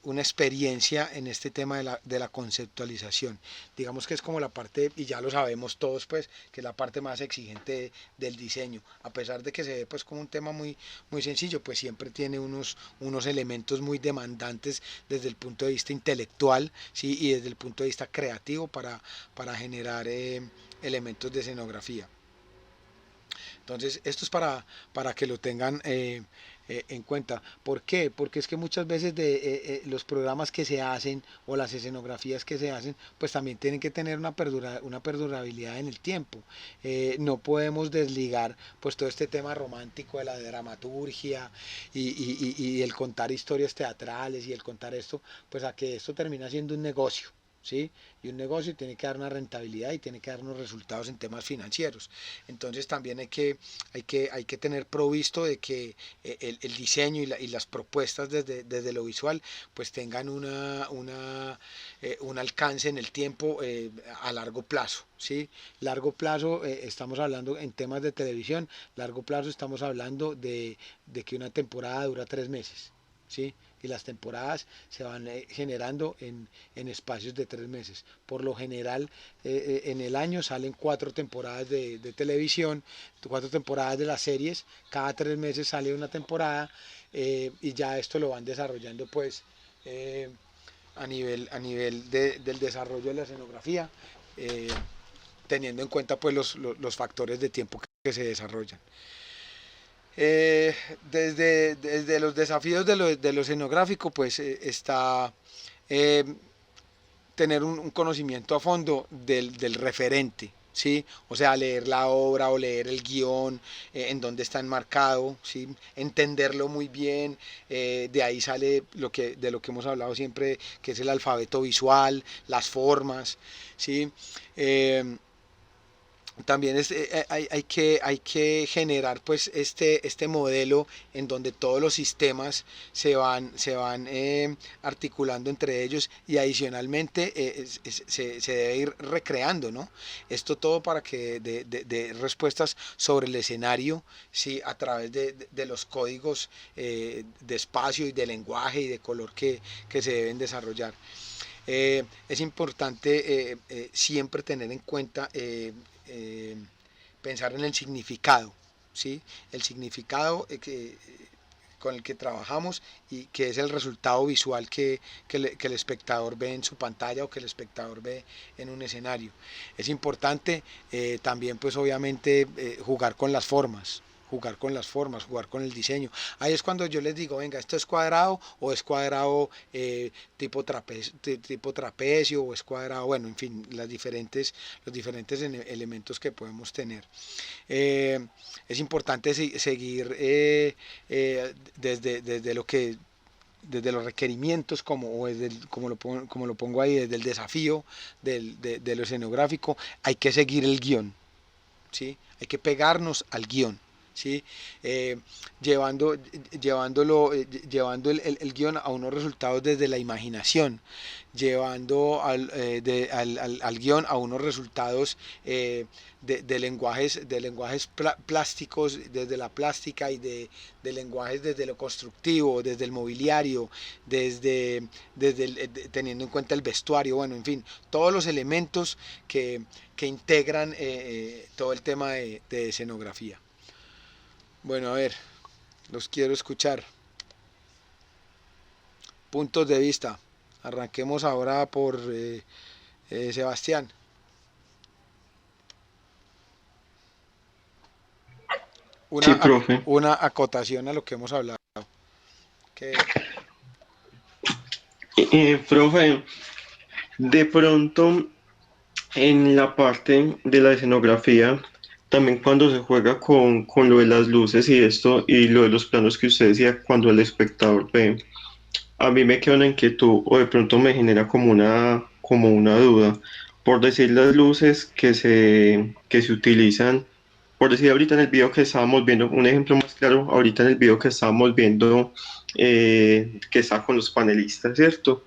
una experiencia en este tema de la conceptualización. Digamos que es como la parte, y ya lo sabemos todos, pues, que es la parte más exigente del diseño. A pesar de que se ve pues como un tema muy sencillo, pues siempre tiene unos elementos muy demandantes desde el punto de vista intelectual, ¿sí? Y desde el punto de vista creativo para generar elementos de escenografía. Entonces, esto es para que lo tengan en cuenta. ¿Por qué? Porque es que muchas veces los programas que se hacen o las escenografías que se hacen, pues también tienen que tener una perdurabilidad en el tiempo. No podemos desligar pues todo este tema romántico de la dramaturgia y el contar historias teatrales y el contar esto, pues a que esto termina siendo un negocio. ¿Sí? Y un negocio tiene que dar una rentabilidad y tiene que dar unos resultados en temas financieros. Entonces también hay que tener provisto de que el diseño y las propuestas desde lo visual pues tengan un alcance en el tiempo a largo plazo. ¿Sí? Largo plazo, estamos hablando en temas de televisión, largo plazo estamos hablando de que una temporada dura 3 meses. ¿Sí? Y las temporadas se van generando en espacios de 3 meses. Por lo general, en el año salen 4 temporadas de televisión, 4 temporadas de las series, cada 3 meses sale una temporada y ya esto lo van desarrollando pues a nivel del desarrollo de la escenografía, eh, teniendo en cuenta pues los factores de tiempo que se desarrollan. Desde los desafíos de lo escenográfico, pues está eh, tener un conocimiento a fondo del referente, ¿sí? O sea, leer la obra o leer el guión, en dónde está enmarcado, ¿sí? Entenderlo muy bien, de ahí sale de lo que hemos hablado siempre, que es el alfabeto visual, las formas, ¿sí? También hay que generar pues este modelo en donde todos los sistemas se van articulando entre ellos y adicionalmente se debe ir recreando, ¿no? Esto todo para que de respuestas sobre el escenario, ¿sí? A través de los códigos de espacio y de lenguaje y de color que se deben desarrollar. Es importante siempre tener en cuenta pensar en el significado, ¿sí? El significado con el que trabajamos y que es el resultado visual que el espectador ve en su pantalla o que el espectador ve en un escenario. Es importante también pues obviamente jugar con el diseño. Ahí es cuando yo les digo, venga, esto es cuadrado o es cuadrado tipo trapecio o es cuadrado, bueno, en fin, los diferentes elementos que podemos tener. Es importante seguir desde los requerimientos como lo pongo ahí, desde el desafío de lo escenográfico, hay que seguir el guión, ¿sí? Hay que pegarnos al guión. ¿Sí? Llevando el guión a unos resultados desde la imaginación, llevando al guión a unos resultados de lenguajes plásticos, desde la plástica y de lenguajes desde lo constructivo, desde el mobiliario, teniendo en cuenta el vestuario, bueno, en fin, todos los elementos que integran todo el tema de escenografía. Bueno, a ver, los quiero escuchar. Puntos de vista. Arranquemos ahora por Sebastián. Sí, profe. Una acotación a lo que hemos hablado. Que Profe, de pronto en la parte de la escenografía, también cuando se juega con lo de las luces y esto, y lo de los planos que usted decía, cuando el espectador ve, a mí me queda una inquietud o de pronto me genera como una duda. Por decir las luces que se utilizan, por decir ahorita en el video que estábamos viendo, un ejemplo más claro, ahorita en el video que estábamos viendo, que está con los panelistas, ¿cierto?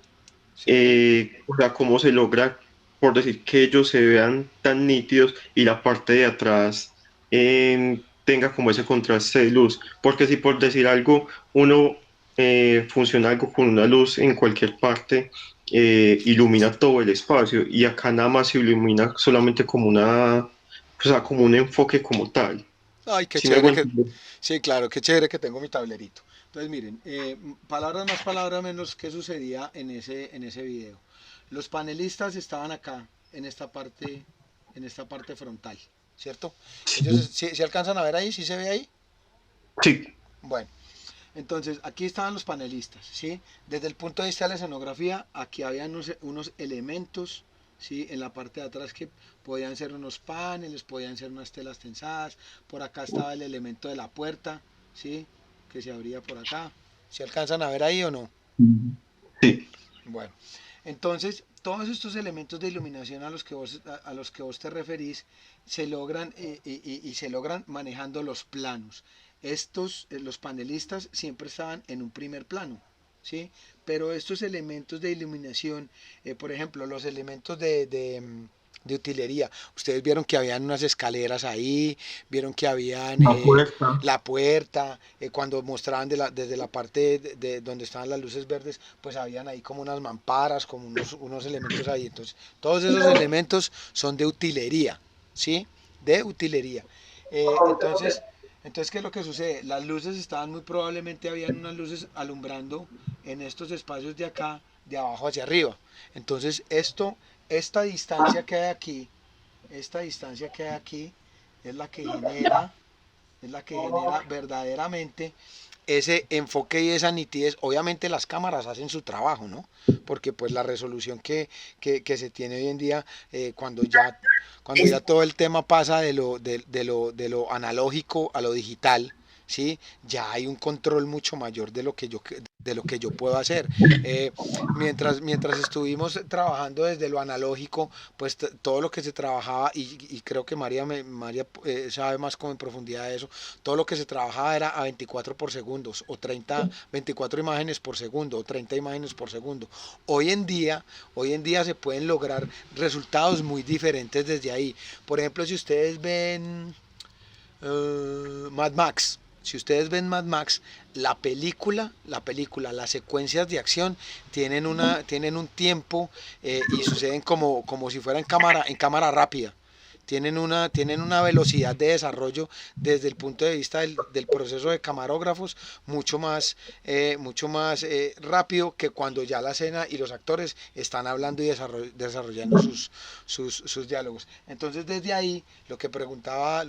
sí, O sea, cómo se logra, por decir que ellos se vean tan nítidos y la parte de atrás tenga como ese contraste de luz, porque si por decir algo uno funciona algo con una luz en cualquier parte, ilumina todo el espacio y acá nada más se ilumina solamente como una, o sea, como un enfoque como tal. Ay, qué ¿Sí me hago chévere que, entender? sí, claro, qué chévere que tengo mi tablerito. Entonces, miren, palabras más, palabras menos, ¿qué sucedía en ese video? Los panelistas estaban acá, en esta parte frontal, ¿cierto? Ellos, Sí, si alcanzan a ver ahí, ¿sí se ve ahí? sí, Bueno, entonces aquí estaban los panelistas, ¿sí? Desde el punto de vista de la escenografía, aquí habían unos elementos, ¿sí? En la parte de atrás que podían ser unos paneles, podían ser unas telas tensadas. Por acá estaba el elemento de la puerta, ¿sí? Que se abría por acá. ¿Se alcanzan a ver ahí o no? sí. Bueno, entonces todos estos elementos de iluminación a los que vos te referís se logran y se logran manejando los planos. Estos, los panelistas siempre estaban en un primer plano, ¿sí? Pero estos elementos de iluminación, por ejemplo, los elementos de utilería, ustedes vieron que habían unas escaleras ahí, vieron que habían La puerta. la puerta, cuando mostraban desde la parte de donde estaban las luces verdes, pues habían ahí como unas mamparas, como unos elementos ahí. Entonces, todos esos elementos son de utilería, ¿sí? De utilería. Entonces, ¿qué es lo que sucede? Las luces estaban muy probablemente, habían unas luces alumbrando en estos espacios de acá, de abajo hacia arriba. Entonces, esta distancia que hay aquí, esta distancia que hay aquí, es la que genera es la que genera verdaderamente ese enfoque y esa nitidez. Obviamente las cámaras hacen su trabajo, ¿no? Porque pues la resolución que se tiene hoy en día, cuando ya todo el tema pasa de lo analógico a lo digital, ¿sí? Ya hay un control mucho mayor de lo que yo puedo hacer. Eh, mientras estuvimos trabajando desde lo analógico, pues todo lo que se trabajaba, y creo que María sabe más como en profundidad de eso, todo lo que se trabajaba era a 24 por segundos, o 24 imágenes por segundo, o 30 imágenes por segundo. Hoy en día se pueden lograr resultados muy diferentes desde ahí. Por ejemplo, si ustedes ven Mad Max. Si ustedes ven Mad Max, las secuencias de acción tienen un tiempo y suceden como si fuera en cámara rápida. Tienen una velocidad de desarrollo desde el punto de vista del proceso de camarógrafos mucho más rápido que cuando ya la escena y los actores están hablando y desarrollando sus diálogos. Entonces desde ahí lo que preguntaba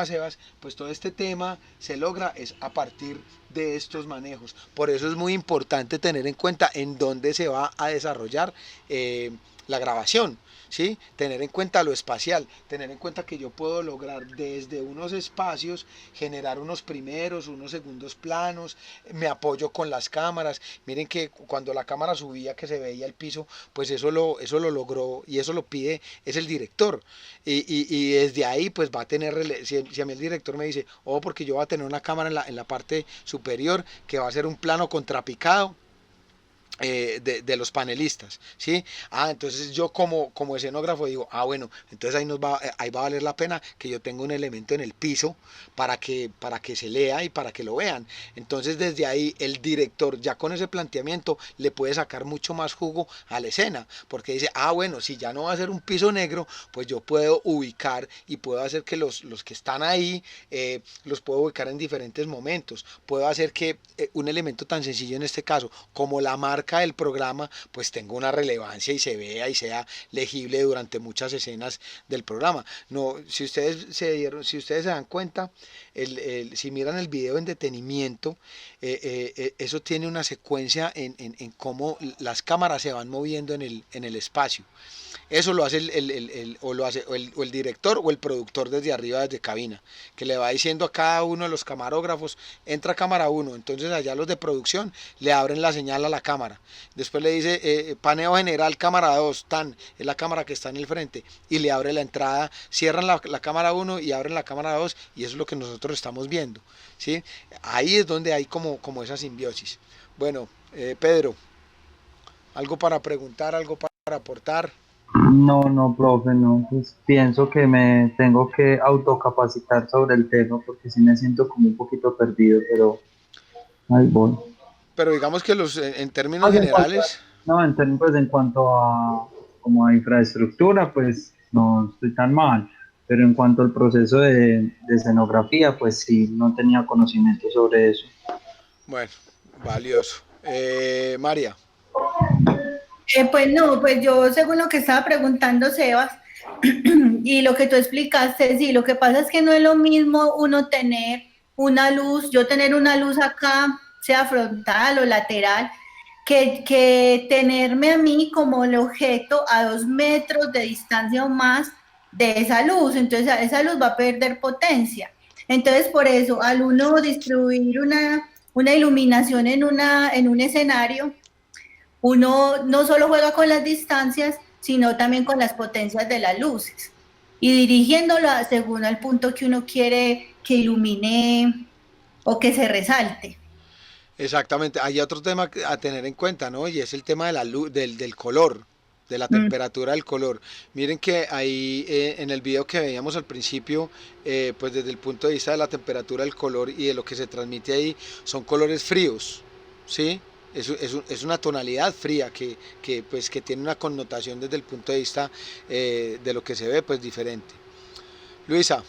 Sebas, pues todo este tema se logra es a partir de estos manejos. Por eso es muy importante tener en cuenta en dónde se va a desarrollar la grabación. ¿Sí? Tener en cuenta lo espacial, tener en cuenta que yo puedo lograr desde unos espacios generar unos primeros, unos segundos planos, me apoyo con las cámaras. Miren que cuando la cámara subía que se veía el piso, pues eso lo logró y eso lo pide es el director. Y desde ahí pues va a tener, si a mí el director me dice, oh, porque yo voy a tener una cámara en la parte superior que va a ser un plano contrapicado, de los panelistas, ¿sí? Entonces yo como escenógrafo digo, bueno, entonces ahí va a valer la pena que yo tenga un elemento en el piso para que se lea y para que lo vean. Entonces desde ahí el director ya con ese planteamiento le puede sacar mucho más jugo a la escena, porque dice, bueno, si ya no va a ser un piso negro, pues yo puedo ubicar y puedo hacer que los que están ahí los puedo ubicar en diferentes momentos. Puedo hacer que un elemento tan sencillo en este caso como la marca del programa pues tenga una relevancia y se vea y sea legible durante muchas escenas del programa. No, si ustedes se dan cuenta, si miran el video en detenimiento, eso tiene una secuencia en cómo las cámaras se van moviendo en el espacio. Eso lo hace o el director o el productor desde arriba, desde cabina, que le va diciendo a cada uno de los camarógrafos, entra cámara 1, entonces allá los de producción le abren la señal a la cámara. Después le dice, paneo general cámara 2, es la cámara que está en el frente, y le abre la entrada, cierran la cámara 1 y abren la cámara 2, y eso es lo que nosotros estamos viendo, ¿sí? Ahí es donde hay como esa simbiosis. Bueno, Pedro, algo para preguntar, algo para aportar. No, no, profe, no. Pues pienso que me tengo que autocapacitar sobre el tema porque sí me siento como un poquito perdido, pero ahí voy. Pero digamos que en términos Pues en cuanto generales, no, pues en cuanto a como a infraestructura, pues no estoy tan mal. Pero en cuanto al proceso de escenografía, pues sí, no tenía conocimiento sobre eso. bueno, valioso. María, Pues no, pues yo según lo que estaba preguntando Sebas y lo que tú explicaste, sí, lo que pasa es que no es lo mismo uno tener una luz, yo tener una luz acá, sea frontal o lateral, que tenerme a mí como el objeto a 2 metros de distancia o más de esa luz, entonces esa luz va a perder potencia. Entonces por eso al uno distribuir una iluminación en un escenario, uno no solo juega con las distancias, sino también con las potencias de las luces y dirigiéndola según el punto que uno quiere que ilumine o que se resalte. exactamente. Hay otro tema a tener en cuenta, ¿no? Y es el tema de la luz, del color, de la Mm. temperatura del color. Miren que ahí en el video que veíamos al principio, pues desde el punto de vista de la temperatura del color y de lo que se transmite ahí, son colores fríos, ¿sí? Es una tonalidad fría pues, que tiene una connotación desde el punto de vista de lo que se ve, pues diferente. Luisa,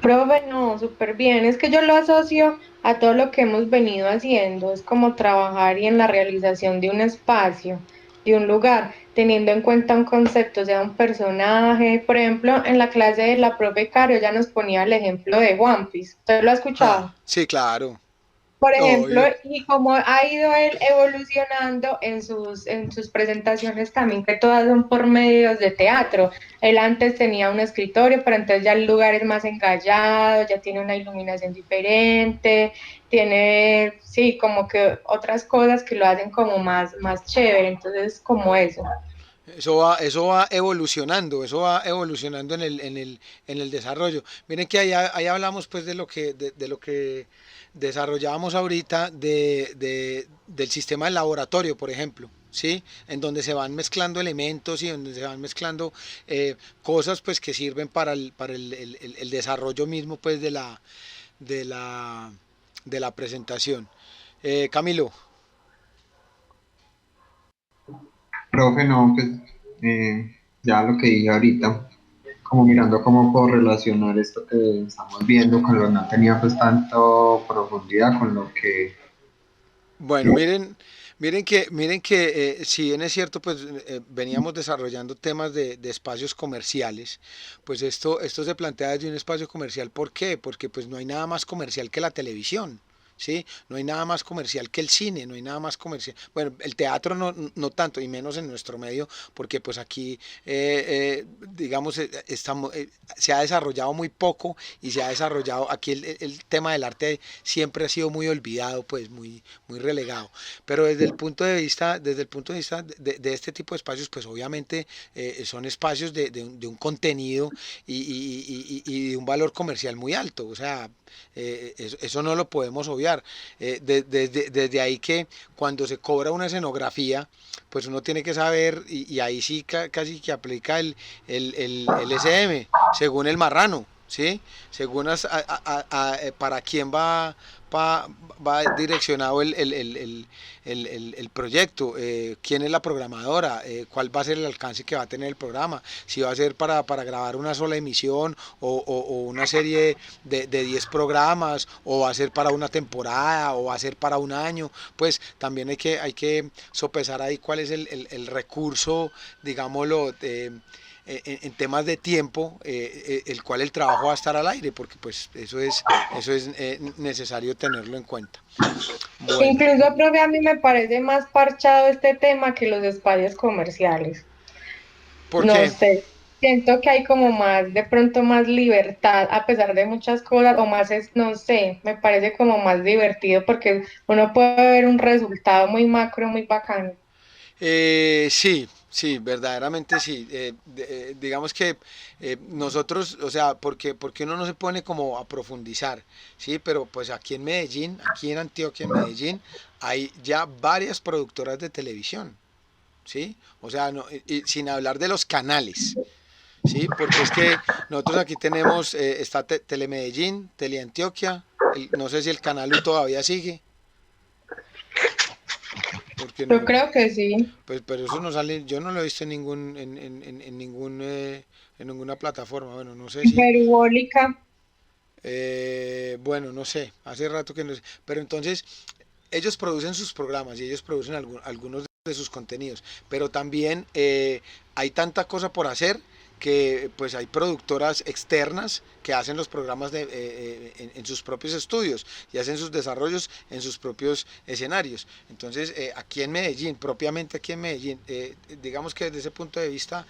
Profe, no, súper bien. Es que yo lo asocio a todo lo que hemos venido haciendo. Es como trabajar y en la realización de un espacio, de un lugar, teniendo en cuenta un concepto, sea un personaje. Por ejemplo, en la clase de la profe Caro ya nos ponía el ejemplo de One Piece. ¿Usted lo ha escuchado? sí, claro, Por ejemplo, obvio. y cómo ha ido él evolucionando en sus presentaciones también, que todas son por medios de teatro. Él antes tenía un escritorio, pero entonces ya el lugar es más engallado, ya tiene una iluminación diferente, tiene, sí, como que otras cosas que lo hacen como más chévere, entonces como eso. Eso va evolucionando, eso va evolucionando en el desarrollo. Miren que ahí hablamos pues de lo que desarrollábamos ahorita del sistema del laboratorio, por ejemplo, ¿sí? En donde se van mezclando elementos y donde se van mezclando cosas pues que sirven para el desarrollo mismo pues de la, de la presentación. Camilo, Profe, no, pues ya lo que dije ahorita, como mirando cómo puedo relacionar esto que estamos viendo con lo que no tenía pues tanto profundidad con lo que... bueno, miren que si bien es cierto, pues veníamos desarrollando temas de espacios comerciales, pues esto se plantea desde un espacio comercial. ¿Por qué? Porque pues no hay nada más comercial que la televisión. ¿Sí? No hay nada más comercial que el cine, no hay nada más comercial. Bueno, el teatro no tanto, y menos en nuestro medio, porque pues aquí, digamos, se ha desarrollado muy poco y se ha desarrollado, aquí el tema del arte siempre ha sido muy olvidado, pues muy relegado. Pero desde el punto de vista de este tipo de espacios, pues obviamente son espacios de un contenido y de un valor comercial muy alto. O sea, eso no lo podemos obviar. Desde ahí que cuando se cobra una escenografía, pues uno tiene que saber, y ahí sí casi que aplica el SM, según el marrano, ¿sí? Según para quién va direccionado el proyecto, quién es la programadora, cuál va a ser el alcance que va a tener el programa, si va a ser para grabar una sola emisión o una serie de 10 programas, o va a ser para una temporada, o va a ser para un año. Pues también hay que sopesar ahí cuál es el recurso, digámoslo, en temas de tiempo, el cual el trabajo va a estar al aire, porque pues eso es necesario tenerlo en cuenta. Bueno, Incluso, profe, a mí me parece más parchado este tema que los espacios comerciales. ¿por No qué? sé, siento que hay como más, de pronto más libertad a pesar de muchas cosas, o más es, no sé, me parece como más divertido porque uno puede ver un resultado muy macro, muy bacano. Sí, sí, verdaderamente sí. Digamos que nosotros, o sea, porque uno no se pone como a profundizar, sí, pero pues aquí en Medellín, aquí en Antioquia, en Medellín, hay ya varias productoras de televisión. ¿sí? O sea, y sin hablar de los canales, ¿sí? Porque es que nosotros aquí tenemos, está Telemedellín, Teleantioquia, no sé si el canal U todavía sigue, porque Yo no, creo que sí. pues, pero eso no sale, yo no lo he visto en ningún, en ningún, en ninguna plataforma, bueno, no sé si, Hiperbólica. bueno, no sé, hace rato que no sé, pero entonces ellos producen sus programas y ellos producen algunos de sus contenidos, pero también hay tanta cosa por hacer que pues hay productoras externas que hacen los programas en sus propios estudios y hacen sus desarrollos en sus propios escenarios. Entonces, aquí en Medellín, propiamente aquí en Medellín, digamos que desde ese punto de vista,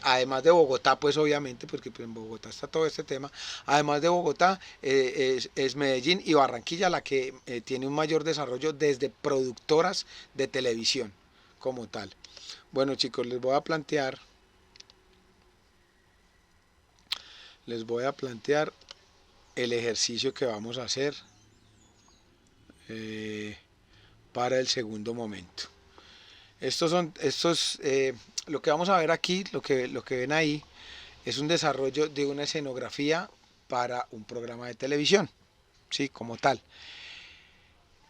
además de Bogotá, pues obviamente, porque pues, en Bogotá está todo este tema, además de Bogotá, es Medellín y Barranquilla la que tiene un mayor desarrollo desde productoras de televisión como tal. Bueno chicos, les voy a plantear el ejercicio que vamos a hacer para el segundo momento. Lo que vamos a ver aquí, lo que ven ahí, es un desarrollo de una escenografía para un programa de televisión, ¿sí? Como tal.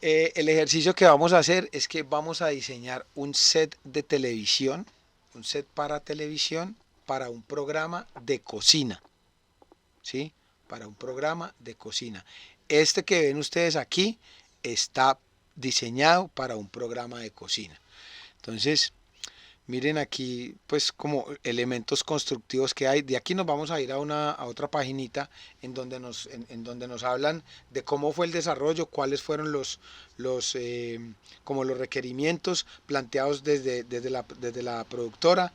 El ejercicio que vamos a hacer es que vamos a diseñar un set de televisión, un set para televisión, para un programa de cocina, ¿sí? Para un programa de cocina. Este que ven ustedes aquí está diseñado para un programa de cocina. Entonces, miren aquí, pues como elementos constructivos que hay. De aquí nos vamos a ir a otra paginita en donde nos hablan de cómo fue el desarrollo, cuáles fueron como los requerimientos planteados desde la productora.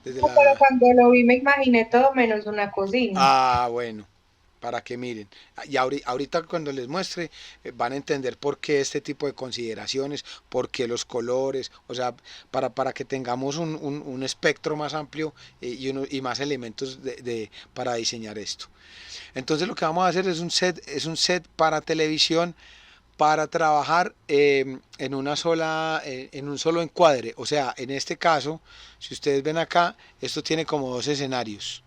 Desde No, pero la, cuando lo vi me imaginé todo menos una cocina. bueno, para que miren. Y ahorita cuando les muestre van a entender por qué este tipo de consideraciones, por qué los colores, o sea, para que tengamos un espectro más amplio y más elementos para diseñar esto. Entonces lo que vamos a hacer es un set para televisión para trabajar en un solo encuadre. O sea, en este caso, si ustedes ven acá, esto tiene como dos escenarios.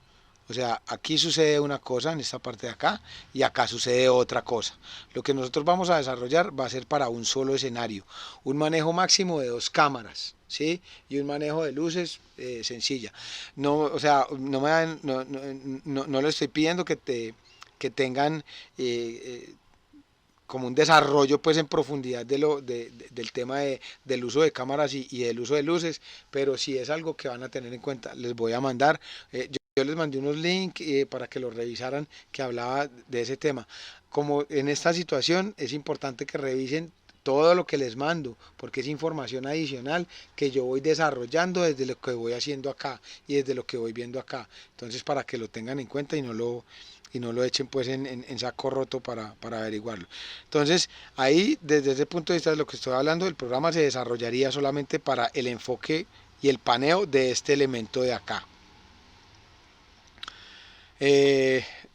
O sea, aquí sucede una cosa en esta parte de acá y acá sucede otra cosa. Lo que nosotros vamos a desarrollar va a ser para un solo escenario. Un manejo máximo de 2 cámaras, ¿sí? Y un manejo de luces sencilla. No, o sea, no le estoy pidiendo que tengan como un desarrollo pues en profundidad del tema del uso de cámaras y del uso de luces, pero sí es algo que van a tener en cuenta. Les voy a mandar, yo les mandé unos links para que los revisaran que hablaba de ese tema. Como en esta situación es importante que revisen todo lo que les mando, porque es información adicional que yo voy desarrollando desde lo que voy haciendo acá y desde lo que voy viendo acá. Entonces para que lo tengan en cuenta y no lo echen pues en saco roto para averiguarlo. Entonces ahí desde ese punto de vista de lo que estoy hablando, el programa se desarrollaría solamente para el enfoque y el paneo de este elemento de acá.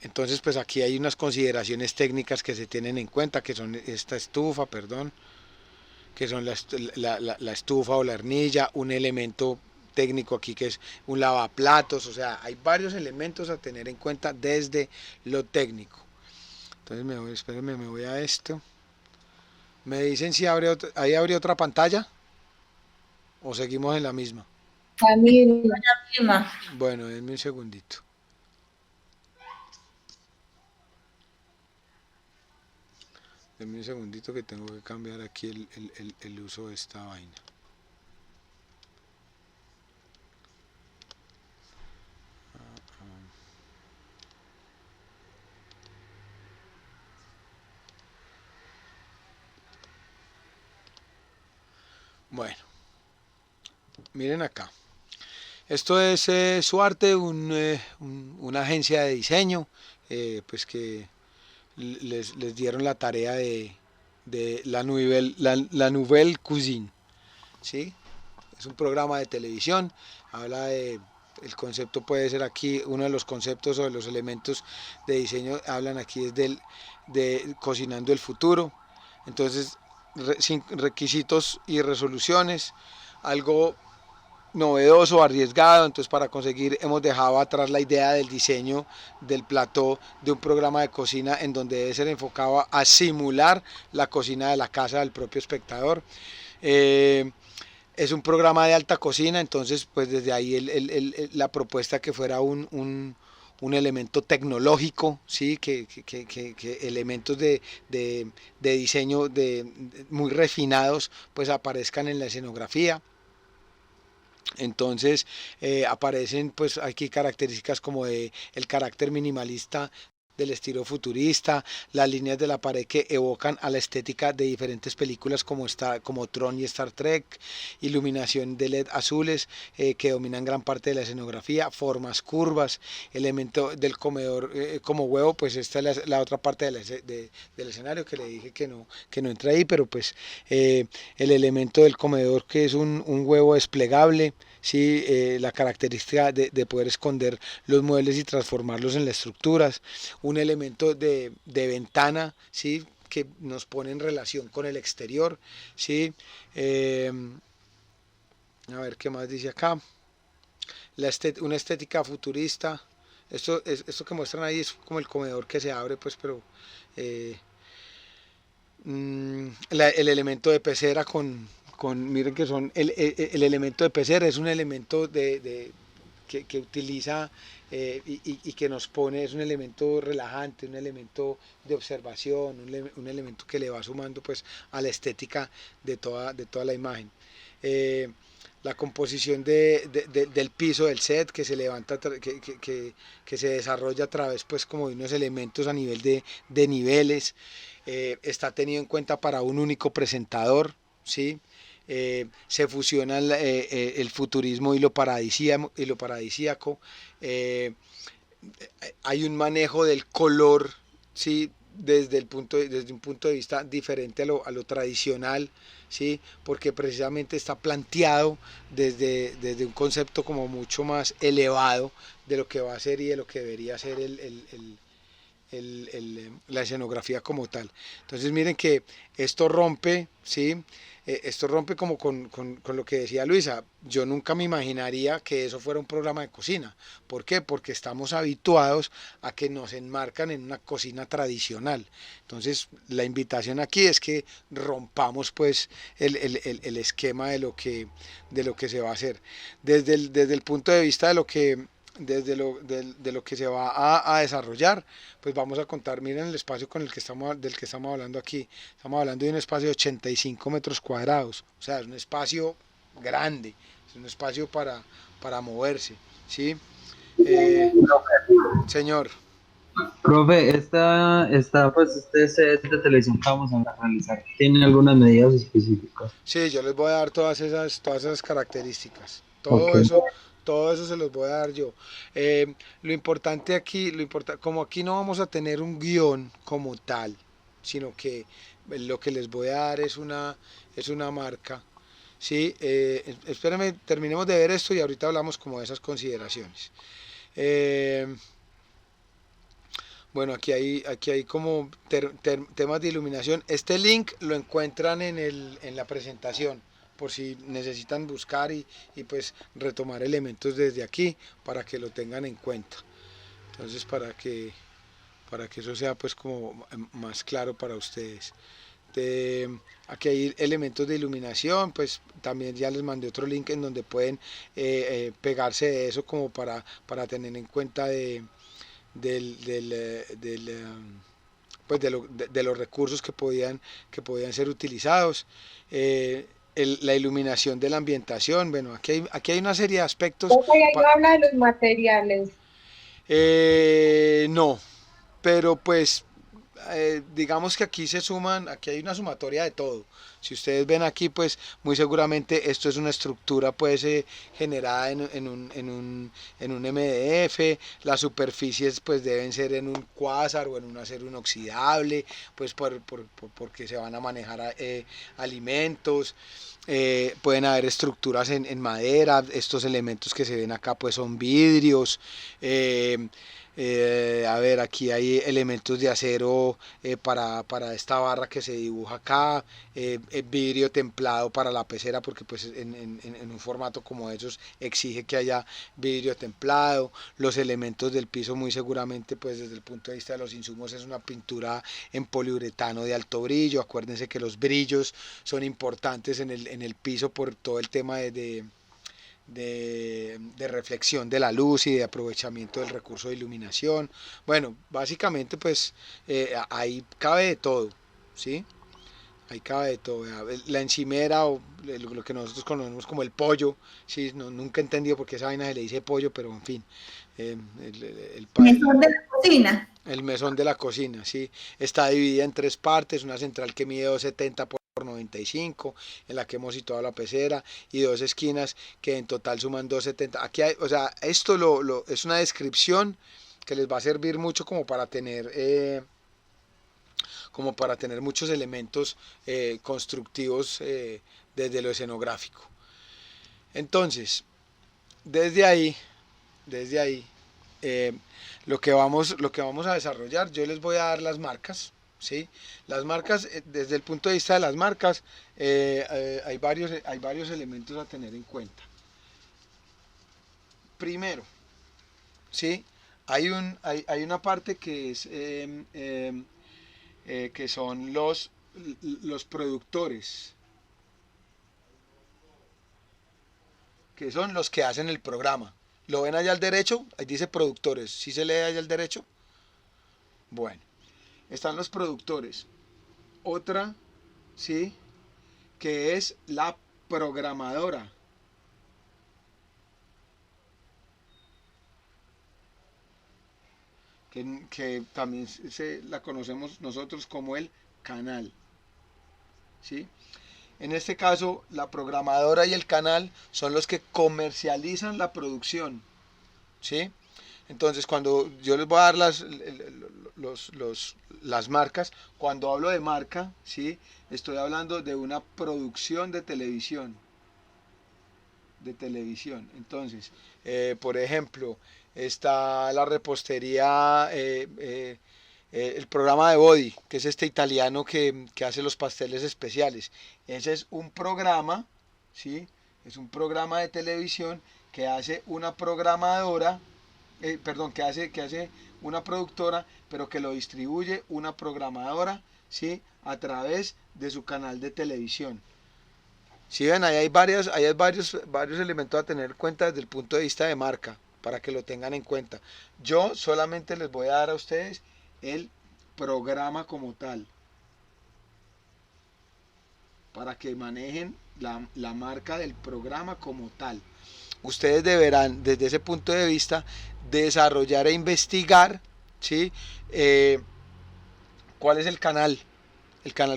Entonces pues aquí hay unas consideraciones técnicas que se tienen en cuenta, que son esta estufa, perdón, que son la estufa o la hornilla, un elemento técnico aquí que es un lavaplatos, o sea, hay varios elementos a tener en cuenta desde lo técnico. Entonces espérenme, me voy a esto. Me dicen si ahí abre otra pantalla o seguimos en la misma. A mí, Bueno, denme un segundito. Denme un segundito que tengo que cambiar aquí el uso de esta vaina. Bueno, miren acá. Esto es Suarte, una agencia de diseño, pues que les dieron la tarea de la Nouvelle Cuisine, ¿sí? Es un programa de televisión, habla de, el concepto puede ser aquí, uno de los conceptos o de los elementos de diseño hablan aquí es de cocinando el futuro. Entonces, sin requisitos y resoluciones, algo novedoso, arriesgado. Entonces, para conseguir, hemos dejado atrás la idea del diseño del plató de un programa de cocina en donde debe ser enfocado a simular la cocina de la casa del propio espectador. Es un programa de alta cocina, entonces pues desde ahí la propuesta que fuera un elemento tecnológico, ¿sí? Que elementos de diseño muy refinados pues aparezcan en la escenografía. Entonces aparecen pues aquí características como de el carácter minimalista del estilo futurista, las líneas de la pared que evocan a la estética de diferentes películas como Tron y Star Trek, iluminación de LED azules que dominan gran parte de la escenografía, formas curvas, elemento del comedor como huevo, pues esta es la otra parte del escenario que le dije que no entra ahí, pero pues el elemento del comedor que es un huevo desplegable, ¿sí? La característica de poder esconder los muebles y transformarlos en las estructuras, un elemento de ventana, ¿sí? Que nos pone en relación con el exterior, ¿sí? A ver qué más dice acá, una estética futurista. Esto que muestran ahí es como el comedor que se abre, pues, pero eh, el elemento de pecera miren que son el elemento de pecera es un elemento que utiliza y que nos pone, es un elemento relajante, un elemento de observación, un elemento que le va sumando pues a la estética de toda la imagen. La composición del piso del set que se levanta, que se desarrolla a través pues como de unos elementos a nivel de niveles, está tenido en cuenta para un único presentador, ¿sí? Se fusiona el futurismo y lo paradisíaco. Hay un manejo del color, ¿sí? Desde un punto de vista diferente a lo tradicional, ¿sí? Porque precisamente está planteado desde un concepto como mucho más elevado de lo que va a ser y de lo que debería ser la escenografía como tal. Entonces miren que esto rompe, ¿sí? Esto rompe como con lo que decía Luisa. Yo nunca me imaginaría que eso fuera un programa de cocina. ¿Por qué? Porque estamos habituados a que nos enmarcan en una cocina tradicional. Entonces la invitación aquí es que rompamos pues el esquema de lo que se va a hacer. Desde el punto de vista de lo que se va a desarrollar, pues vamos a contar, miren el espacio del que estamos hablando aquí. Estamos hablando de un espacio de 85 metros cuadrados, o sea, es un espacio grande, es un espacio para moverse, ¿sí? Señor. Profe, pues este set de televisión que vamos a realizar, ¿tiene algunas medidas específicas? Sí, yo les voy a dar todas esas características. Ok. Todo eso se los voy a dar yo. Lo importante aquí, como aquí no vamos a tener un guión como tal, sino que lo que les voy a dar es una marca. Sí, espérenme, terminemos de ver esto y ahorita hablamos como de esas consideraciones. Eh, bueno, aquí hay como temas de iluminación. Este link lo encuentran en la presentación, por si necesitan buscar y pues retomar elementos desde aquí para que lo tengan en cuenta. Entonces, para que eso sea pues como más claro para ustedes. Aquí hay elementos de iluminación, pues también ya les mandé otro link en donde pueden pegarse de eso como para tener en cuenta pues de los recursos que podían ser utilizados. La iluminación de la ambientación, bueno, aquí hay una serie de aspectos. Ahí no habla de los materiales. No, pero pues digamos que aquí hay una sumatoria de todo. Si ustedes ven aquí, pues muy seguramente esto es una estructura pues generada en un MDF, las superficies pues deben ser en un cuásar o en un acero inoxidable, pues porque se van a manejar alimentos. Pueden haber estructuras en madera, estos elementos que se ven acá pues son vidrios. A ver, aquí hay elementos de acero para esta barra que se dibuja acá, vidrio templado para la pecera porque pues en un formato como esos exige que haya vidrio templado. Los elementos del piso muy seguramente pues desde el punto de vista de los insumos es una pintura en poliuretano de alto brillo. Acuérdense que los brillos son importantes en el piso por todo el tema de reflexión de la luz y de aprovechamiento del recurso de iluminación. Bueno, básicamente pues ahí cabe de todo, ¿sí? Ahí cabe de todo. La encimera o lo que nosotros conocemos como el pollo, ¿sí? No, nunca he entendido por qué esa vaina se le dice pollo, pero en fin. Mesón de la cocina. El mesón de la cocina, ¿sí? Está dividida en tres partes, una central que mide 2,70 por 95, en la que hemos situado la pecera, y dos esquinas que en total suman 2,70. Aquí hay, o sea, esto es una descripción que les va a servir mucho como para tener muchos elementos constructivos desde lo escenográfico. Entonces, desde ahí lo que vamos a desarrollar, yo les voy a dar las marcas, ¿sí? Las marcas, desde el punto de vista de las marcas, hay varios elementos a tener en cuenta. Primero, ¿sí? Hay una parte que es que son los productores, que son los que hacen el programa. ¿Lo ven allá al derecho? Ahí dice productores. ¿Sí se lee allá al derecho? Bueno, están los productores. Otra, ¿sí? Que es la programadora. Que también la conocemos nosotros como el canal, ¿sí? En este caso, la programadora y el canal son los que comercializan la producción, ¿sí? Entonces, cuando yo les voy a dar las marcas, cuando hablo de marca, ¿sí? Estoy hablando de una producción de televisión. Entonces, por ejemplo, está la repostería, el programa de Body, que es este italiano que hace los pasteles especiales. Ese es un programa, ¿sí? Es un programa de televisión que hace una programadora, perdón, que hace una productora, pero que lo distribuye una programadora, ¿sí? A través de su canal de televisión. Si ven, ahí hay varios elementos a tener en cuenta desde el punto de vista de marca, para que lo tengan en cuenta. Yo solamente les voy a dar a ustedes el programa como tal, para que manejen la marca del programa como tal. Ustedes deberán, desde ese punto de vista, desarrollar e investigar, ¿sí? ¿Cuál es el canal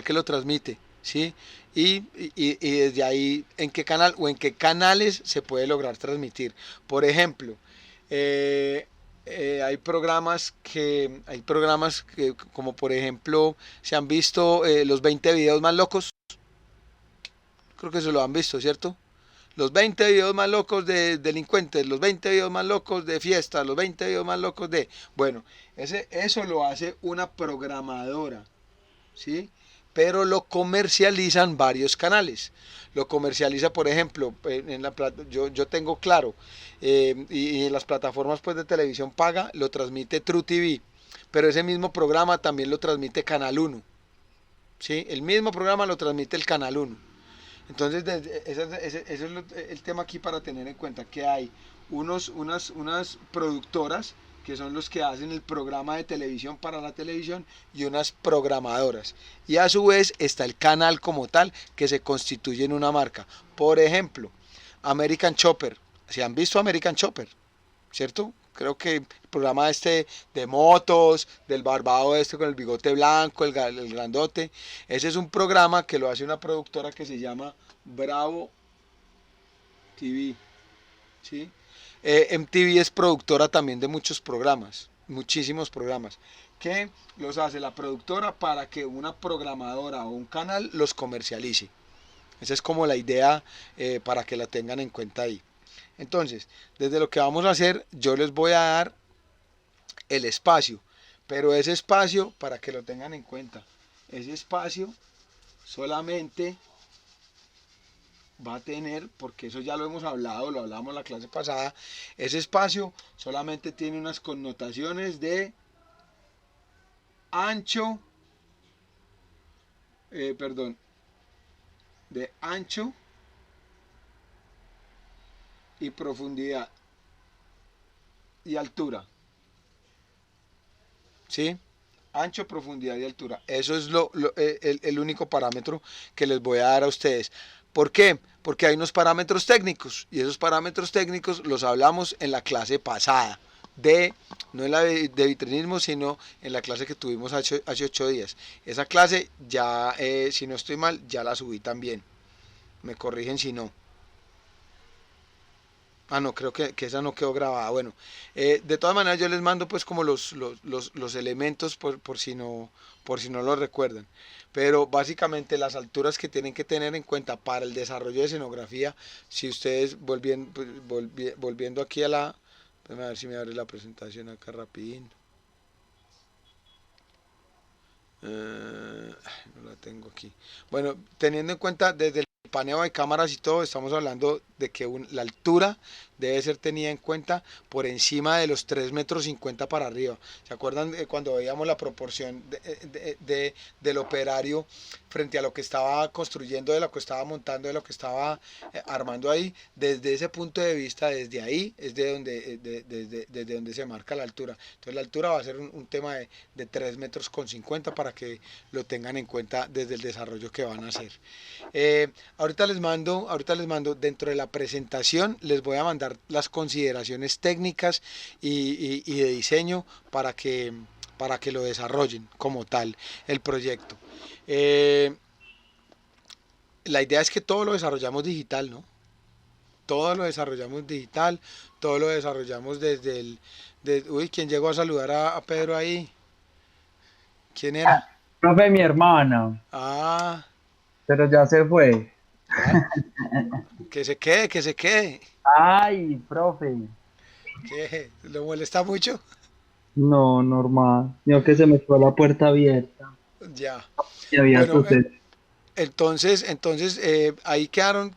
que lo transmite? ¿Sí? Y desde ahí, ¿en qué canal o en qué canales se puede lograr transmitir? Por ejemplo, hay programas que, como por ejemplo, se han visto los 20 videos más locos. Creo que se lo han visto, ¿cierto? Los 20 videos más locos de delincuentes, los 20 videos más locos de fiestas, los 20 videos más locos de... Bueno, eso lo hace una programadora, ¿sí? Pero lo comercializan varios canales. Lo comercializa, por ejemplo, yo tengo Claro, y en las plataformas pues de televisión paga lo transmite True TV, pero ese mismo programa también lo transmite Canal 1, ¿sí? El mismo programa lo transmite el Canal 1. Entonces, ese es el tema aquí para tener en cuenta, que hay unas productoras que son los que hacen el programa de televisión para la televisión y unas programadoras. Y a su vez está el canal como tal que se constituye en una marca. Por ejemplo, American Chopper. ¿Se han visto American Chopper? ¿Cierto? Creo que el programa este de motos, del barbado este con el bigote blanco, el grandote, ese es un programa que lo hace una productora que se llama Bravo TV, ¿sí? MTV es productora también de muchos programas, muchísimos programas, que los hace la productora para que una programadora o un canal los comercialice. Esa es como la idea para que la tengan en cuenta ahí. Entonces, desde lo que vamos a hacer, yo les voy a dar el espacio, pero ese espacio, para que lo tengan en cuenta, ese espacio solamente va a tener, porque eso ya lo hemos hablado, lo hablamos la clase pasada, ese espacio solamente tiene unas connotaciones de ancho, de ancho y profundidad y altura, ¿sí? Ancho, profundidad y altura. Eso es el único parámetro que les voy a dar a ustedes. ¿Por qué? Porque hay unos parámetros técnicos y esos parámetros técnicos los hablamos en la clase pasada, no en la de vitrinismo, sino en la clase que tuvimos hace 8 días. Esa clase ya, si no estoy mal, ya la subí también. Me corrigen si no. Ah, no, creo que esa no quedó grabada. Bueno, de todas maneras yo les mando pues como los elementos por si no lo recuerdan. Pero básicamente las alturas que tienen que tener en cuenta para el desarrollo de escenografía, si ustedes volviendo aquí a la... Déjame ver si me abre la presentación acá rapidín. No la tengo aquí. Bueno, teniendo en cuenta desde el paneo de cámaras y todo, estamos hablando de que la altura debe ser tenida en cuenta por encima de los 3,50 m para arriba. ¿Se acuerdan cuando veíamos la proporción del operario frente a lo que estaba construyendo, de lo que estaba montando, de lo que estaba armando ahí? Desde ese punto de vista, desde ahí es desde donde se marca la altura. Entonces la altura va a ser un tema de 3,50 m para que lo tengan en cuenta desde el desarrollo que van a hacer. Ahorita les mando dentro de la presentación, les voy a mandar las consideraciones técnicas y de diseño para que lo desarrollen como tal el proyecto. La idea es que todo lo desarrollamos digital, ¿no? Todo lo desarrollamos digital, todo lo desarrollamos uy, ¿quién llegó a saludar a Pedro ahí? ¿Quién era? Profe, mi hermana, Ah, pero ya se fue. que se quede. Ay, profe. ¿Qué? ¿Lo molesta mucho? No, normal. Yo que se me quedó la puerta abierta. Ya. Y había Bueno, sucedido. entonces ahí quedaron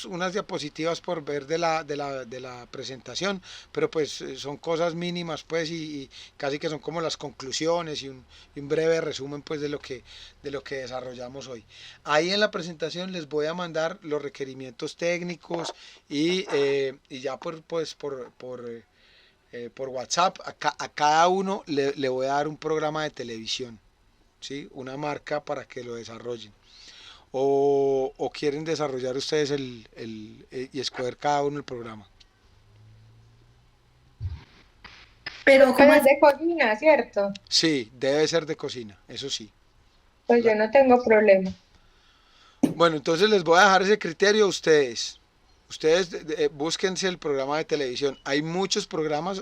unas diapositivas por ver de la presentación, pero pues son cosas mínimas pues y casi que son como las conclusiones y un breve resumen pues de lo que desarrollamos hoy. Ahí en la presentación les voy a mandar los requerimientos técnicos y ya por WhatsApp a cada uno le voy a dar un programa de televisión, ¿sí? Una marca para que lo desarrollen. O quieren desarrollar ustedes y escoger cada uno el programa. Pero Pues como es de cocina, ¿cierto? Sí, debe ser de cocina, eso sí. Pues yo no tengo problema. Bueno, entonces les voy a dejar ese criterio a ustedes. Ustedes búsquense el programa de televisión. Hay muchos programas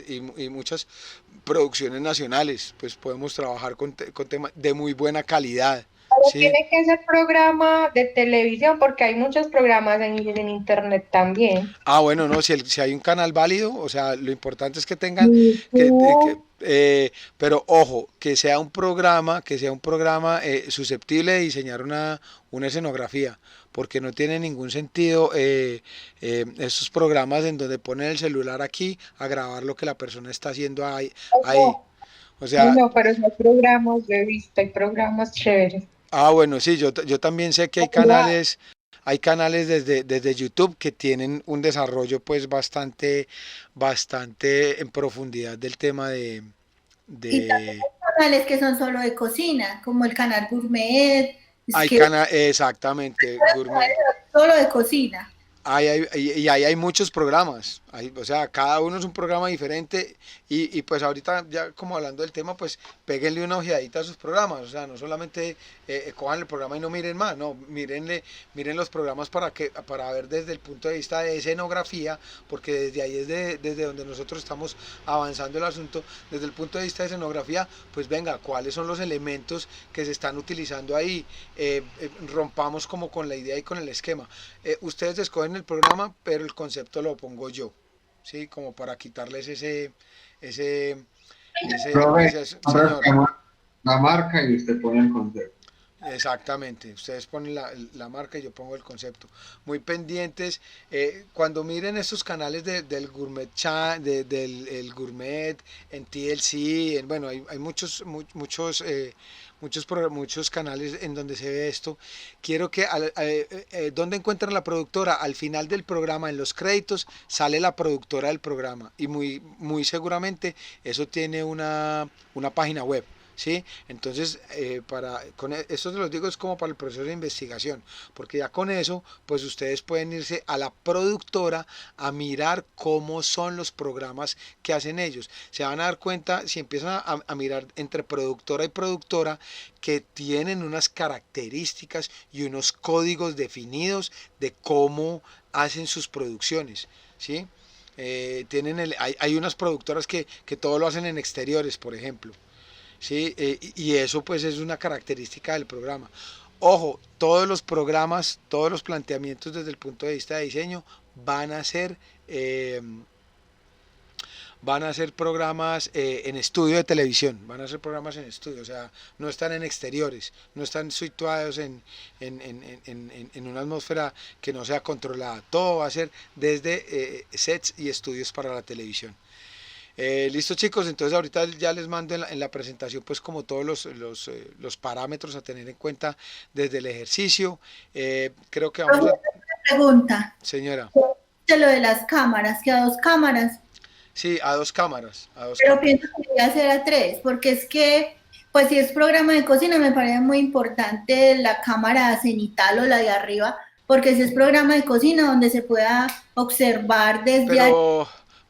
y muchas producciones nacionales. Pues podemos trabajar con temas de muy buena calidad. Pero ¿Sí? tiene que ser programa de televisión porque hay muchos programas en internet también. Ah, bueno, no, si hay un canal válido, o sea, lo importante es que tengan, YouTube. pero ojo, que sea un programa susceptible de diseñar una escenografía, porque no tiene ningún sentido estos programas en donde ponen el celular aquí a grabar lo que la persona está haciendo ahí. No, O sea, no, pero sí hay programas de vista, hay programas chéveres. bueno, sí, yo también sé que hay canales desde YouTube que tienen un desarrollo pues bastante en profundidad del tema y también hay canales que son solo de cocina, como el canal Gourmet, exactamente, Gourmet. solo de cocina. Y ahí hay muchos programas, o sea, cada uno es un programa diferente y pues ahorita ya como hablando del tema, pues péguenle una ojeadita a sus programas, o sea, no solamente cojan el programa y no miren más, no, miren los programas para ver desde el punto de vista de escenografía, porque desde ahí es desde donde nosotros estamos avanzando el asunto, desde el punto de vista de escenografía, pues venga, cuáles son los elementos que se están utilizando ahí, rompamos como con la idea y con el esquema. Ustedes escogen el programa, pero el concepto lo pongo yo. ¿sí? Como para quitarles ese, Profe, nosotros señor. tenemos la marca y usted pone el concepto. Exactamente, ustedes ponen la marca y yo pongo el concepto. Muy pendientes, cuando miren estos canales del Gourmet del el Gourmet, en TLC, bueno, hay muchos, muchos canales en donde se ve esto. Quiero que, ¿dónde encuentran la productora? Al final del programa, en los créditos, sale la productora del programa y muy seguramente eso tiene una página web. ¿Sí? Entonces, esto se los digo es como para el proceso de investigación, porque ya con eso, pues ustedes pueden irse a la productora a mirar cómo son los programas que hacen ellos. Se van a dar cuenta, si empiezan a mirar entre productora y productora, que tienen unas características y unos códigos definidos de cómo hacen sus producciones, ¿sí? Hay unas productoras que todo lo hacen en exteriores, por ejemplo. ¿Sí? Y eso pues es una característica del programa. Ojo, todos los programas, todos los planteamientos desde el punto de vista de diseño van a ser, eh, van a ser programas en estudio de televisión, van a ser programas en estudio, o sea, no están en exteriores, no están situados en una atmósfera que no sea controlada, todo va a ser desde sets y estudios para la televisión. Listo chicos, entonces ahorita ya les mando en la presentación pues como todos los parámetros a tener en cuenta desde el ejercicio. Creo que vamos a... Pregunta, Señora. de lo de las cámaras, que a 2 cámaras, Sí, a 2 cámaras, a dos pero cámaras. pienso que debería ser a 3, porque es que, pues si es programa de cocina, me parece muy importante la cámara cenital o la de arriba, porque si es programa de cocina donde se pueda observar desde ahí.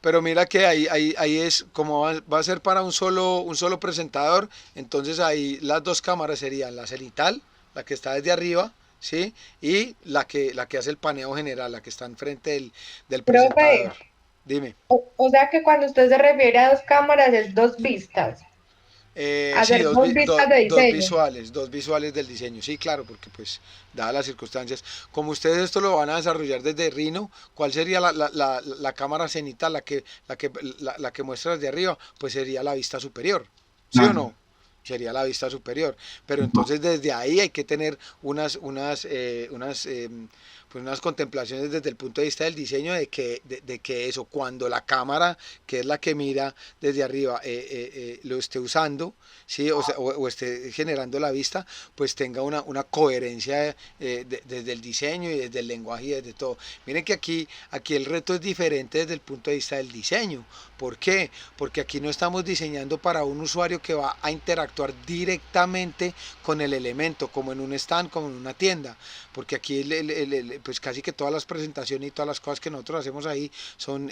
Pero mira que ahí es como va a ser para un solo presentador, entonces ahí las 2 cámaras serían la cenital, la que está desde arriba, ¿sí? Y la que hace el paneo general, la que está enfrente del presentador. Profe, Dime. o sea que cuando usted se refiere a 2 cámaras es 2 vistas, Sí, hacer 2 vistas de dos diseño. visuales, 2 visuales del diseño. Sí, claro, porque pues, dadas las circunstancias, como ustedes esto lo van a desarrollar desde Rhino, ¿cuál sería la cámara cenital, la que muestra desde arriba? Pues sería la vista superior, ¿sí o No, no? Sería la vista superior. Pero entonces desde ahí hay que tener pues unas contemplaciones desde el punto de vista del diseño de que eso, cuando la cámara, que es la que mira desde arriba, lo esté usando, ¿sí? O esté generando la vista, pues tenga una coherencia desde el diseño y desde el lenguaje y desde todo. Miren que aquí el reto es diferente desde el punto de vista del diseño. ¿Por qué? Porque aquí no estamos diseñando para un usuario que va a interactuar directamente con el elemento, como en un stand, como en una tienda. Porque aquí pues casi que todas las presentaciones y todas las cosas que nosotros hacemos ahí son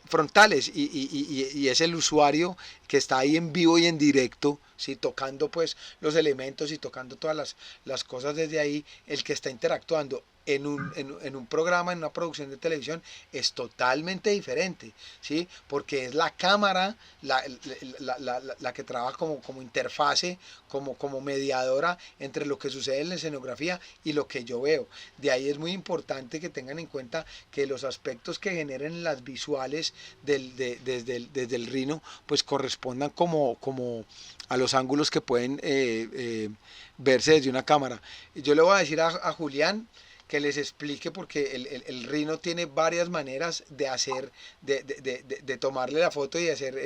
frontales y es el usuario que está ahí en vivo y en directo, ¿sí? Tocando pues los elementos y tocando todas las cosas desde ahí, el que está interactuando. En un programa, en una producción de televisión, es totalmente diferente, ¿sí? Porque es la cámara la que trabaja como interfase, como mediadora entre lo que sucede en la escenografía y lo que yo veo. De ahí es muy importante que tengan en cuenta que los aspectos que generen las visuales desde el Rhino, pues correspondan como a los ángulos que pueden verse desde una cámara. Yo le voy a decir a Julián que les explique porque el Rhino tiene varias maneras de hacer, de tomarle la foto y de hacer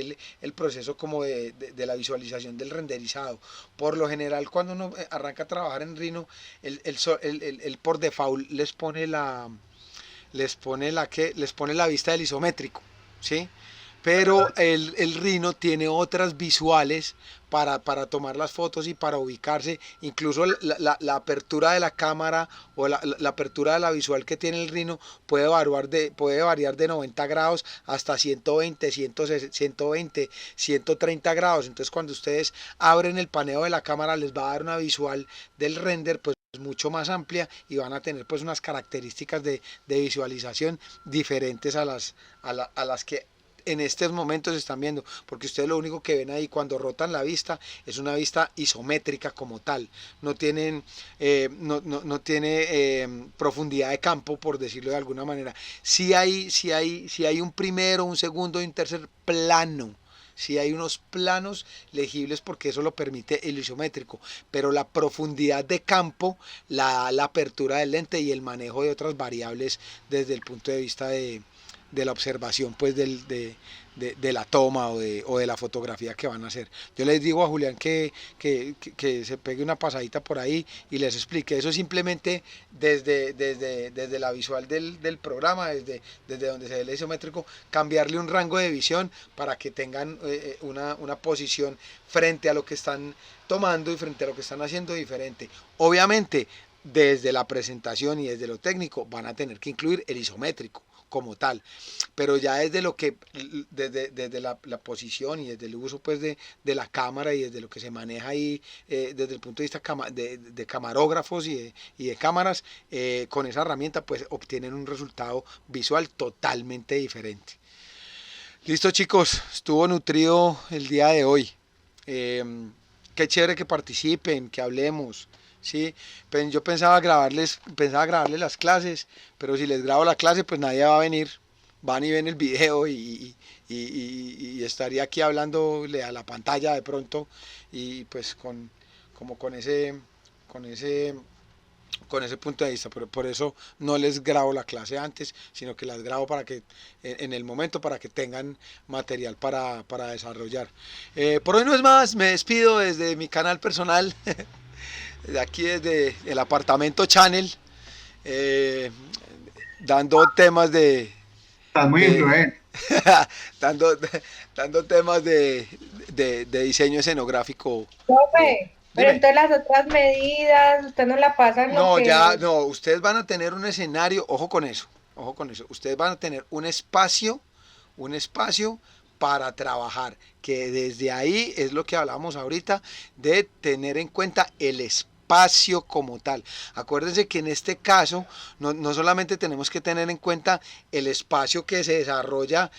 el proceso como de la visualización del renderizado. Por lo general, cuando uno arranca a trabajar en Rhino, el por default les pone la vista del isométrico, ¿sí? Pero el Rhino tiene otras visuales para tomar las fotos y para ubicarse, incluso la apertura de la cámara o la apertura de la visual que tiene el Rhino puede variar de 90 grados hasta 120, 130 grados. Entonces cuando ustedes abren el paneo de la cámara les va a dar una visual del render pues mucho más amplia y van a tener pues unas características de visualización diferentes a las que en estos momentos están viendo, porque ustedes lo único que ven ahí cuando rotan la vista es una vista isométrica como tal, no tienen, no tiene profundidad de campo, por decirlo de alguna manera. Si hay un primero, un segundo y un tercer plano. Si hay unos planos legibles porque eso lo permite el isométrico, pero la profundidad de campo, la apertura del lente y el manejo de otras variables desde el punto de vista de la observación pues de la toma o de la fotografía que van a hacer. Yo les digo a Julián que se pegue una pasadita por ahí y les explique. Eso simplemente desde la visual del programa, desde donde se ve el isométrico, cambiarle un rango de visión para que tengan una posición frente a lo que están tomando y frente a lo que están haciendo diferente. Obviamente, desde la presentación y desde lo técnico van a tener que incluir el isométrico como tal, pero ya desde lo que desde la posición y desde el uso pues de la cámara y desde lo que se maneja ahí desde el punto de vista de camarógrafos y de cámaras, con esa herramienta pues obtienen un resultado visual totalmente diferente. Listo, chicos, estuvo nutrido el día de hoy. Qué chévere que participen, que hablemos. Sí, yo pensaba grabarles las clases, pero si les grabo la clase, pues nadie va a venir. Van y ven el video y estaría aquí hablándole a la pantalla de pronto y pues como con ese punto de vista. Por eso no les grabo la clase antes, sino que las grabo para que en el momento para que tengan material para desarrollar. Por hoy no es más, me despido desde mi canal personal. De aquí desde el apartamento Channel, dando temas Estás muy influente. dando, dando temas de diseño escenográfico. Profe, pero Dime. entonces las otras medidas, usted no la pasa en lo No, que... ya, no, ustedes van a tener un escenario, ojo con eso, ustedes van a tener un espacio para trabajar, que desde ahí es lo que hablamos ahorita, de tener en cuenta el espacio como tal. Acuérdense que en este caso no solamente tenemos que tener en cuenta el espacio que se desarrolla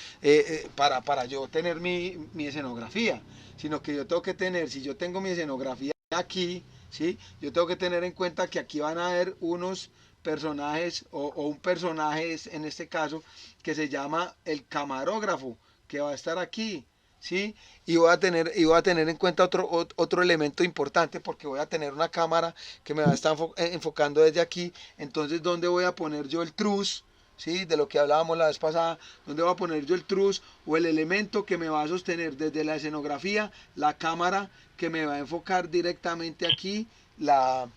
para yo tener mi escenografía, sino que yo tengo que tener, si yo tengo mi escenografía aquí, ¿sí? Yo tengo que tener en cuenta que aquí van a haber unos personajes o un personaje en este caso que se llama el camarógrafo, que va a estar aquí, ¿sí? Y voy a tener en cuenta otro elemento importante, porque voy a tener una cámara que me va a estar enfocando desde aquí. Entonces, ¿dónde voy a poner yo el trus? ¿Sí? De lo que hablábamos la vez pasada, ¿dónde voy a poner yo el trus o el elemento que me va a sostener desde la escenografía, la cámara que me va a enfocar directamente aquí, la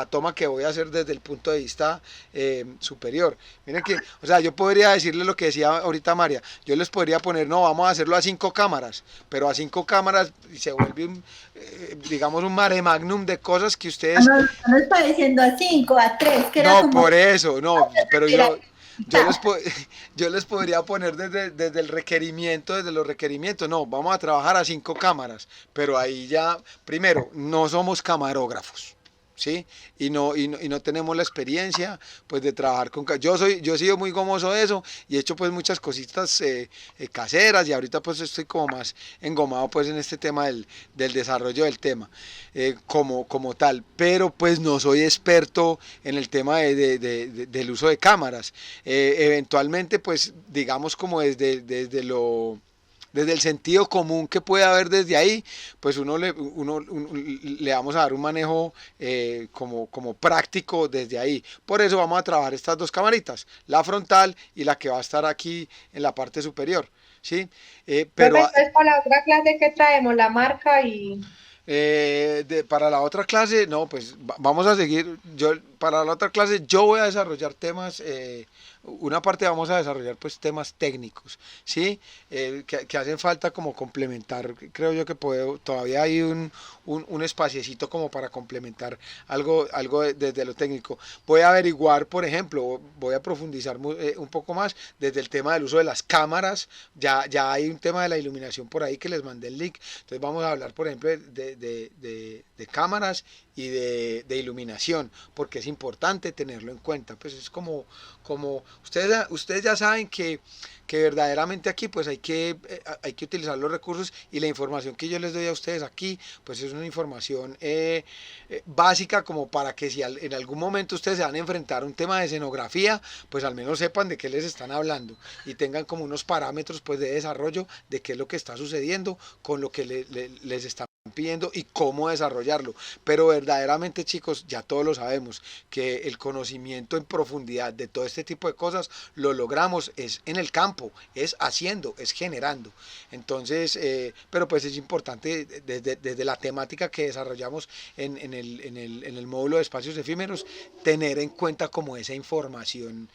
toma que voy a hacer desde el punto de vista superior? Miren que, o sea, yo podría decirles lo que decía ahorita María, yo les podría poner, no, vamos a hacerlo a 5 cámaras, pero a 5 cámaras se vuelve digamos un mare magnum de cosas que ustedes... No está diciendo a 5, a 3, que era No, como... por eso, no, pero yo Ya. yo les podría poner desde el requerimiento, desde los requerimientos, no, vamos a trabajar a 5 cámaras, pero ahí ya, primero, no somos camarógrafos, ¿sí? Y no tenemos la experiencia, pues, de trabajar con... Yo he sido muy gomoso de eso y he hecho, pues, muchas cositas caseras, y ahorita, pues, estoy como más engomado, pues, en este tema del desarrollo del tema, como tal, pero, pues, no soy experto en el tema del uso de cámaras. Eventualmente, pues, digamos, como desde el sentido común que puede haber desde ahí, pues le vamos a dar un manejo como práctico desde ahí. Por eso vamos a trabajar estas dos camaritas, la frontal y la que va a estar aquí en la parte superior, ¿sí? Pero Entonces, para la otra clase que traemos, la marca y... para la otra clase, no, pues vamos a seguir. Para la otra clase yo voy a desarrollar temas, una parte vamos a desarrollar pues temas técnicos, ¿sí? Que hacen falta como complementar. Creo yo que todavía hay un espaciecito como para complementar algo desde lo técnico. Voy a averiguar, por ejemplo, voy a profundizar un poco más desde el tema del uso de las cámaras. Ya hay un tema de la iluminación por ahí que les mandé el link. Entonces vamos a hablar, por ejemplo, de cámaras y de iluminación, porque es importante tenerlo en cuenta. Pues es como Ustedes ya saben que verdaderamente aquí pues hay que utilizar los recursos, y la información que yo les doy a ustedes aquí pues es una información básica, como para que si en algún momento ustedes se van a enfrentar a un tema de escenografía, pues al menos sepan de qué les están hablando y tengan como unos parámetros pues de desarrollo de qué es lo que está sucediendo con lo que les están pidiendo y cómo desarrollarlo. Pero verdaderamente, chicos, ya todos lo sabemos, que el conocimiento en profundidad de todo este tipo de cosas lo logramos es en el campo, es haciendo, es generando. Entonces, pero pues es importante desde la temática que desarrollamos en el módulo de espacios efímeros, tener en cuenta como esa información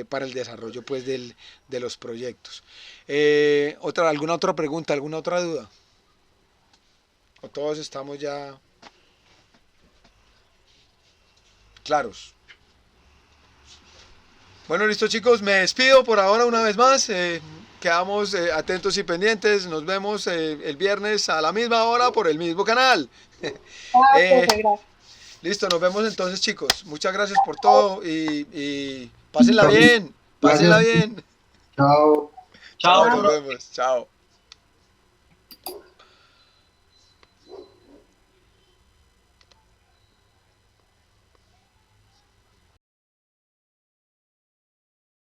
para el desarrollo pues de los proyectos. ¿Alguna otra pregunta, alguna otra duda? ¿O todos estamos ya claros? Bueno, listo, chicos, me despido por ahora una vez más. Quedamos atentos y pendientes. Nos vemos el viernes a la misma hora por el mismo canal. Profe, gracias. Listo, nos vemos entonces, chicos. Muchas gracias por todo y pásenla bien. Pásenla bien. Chao. Chao, Chao. nos vemos. Chao.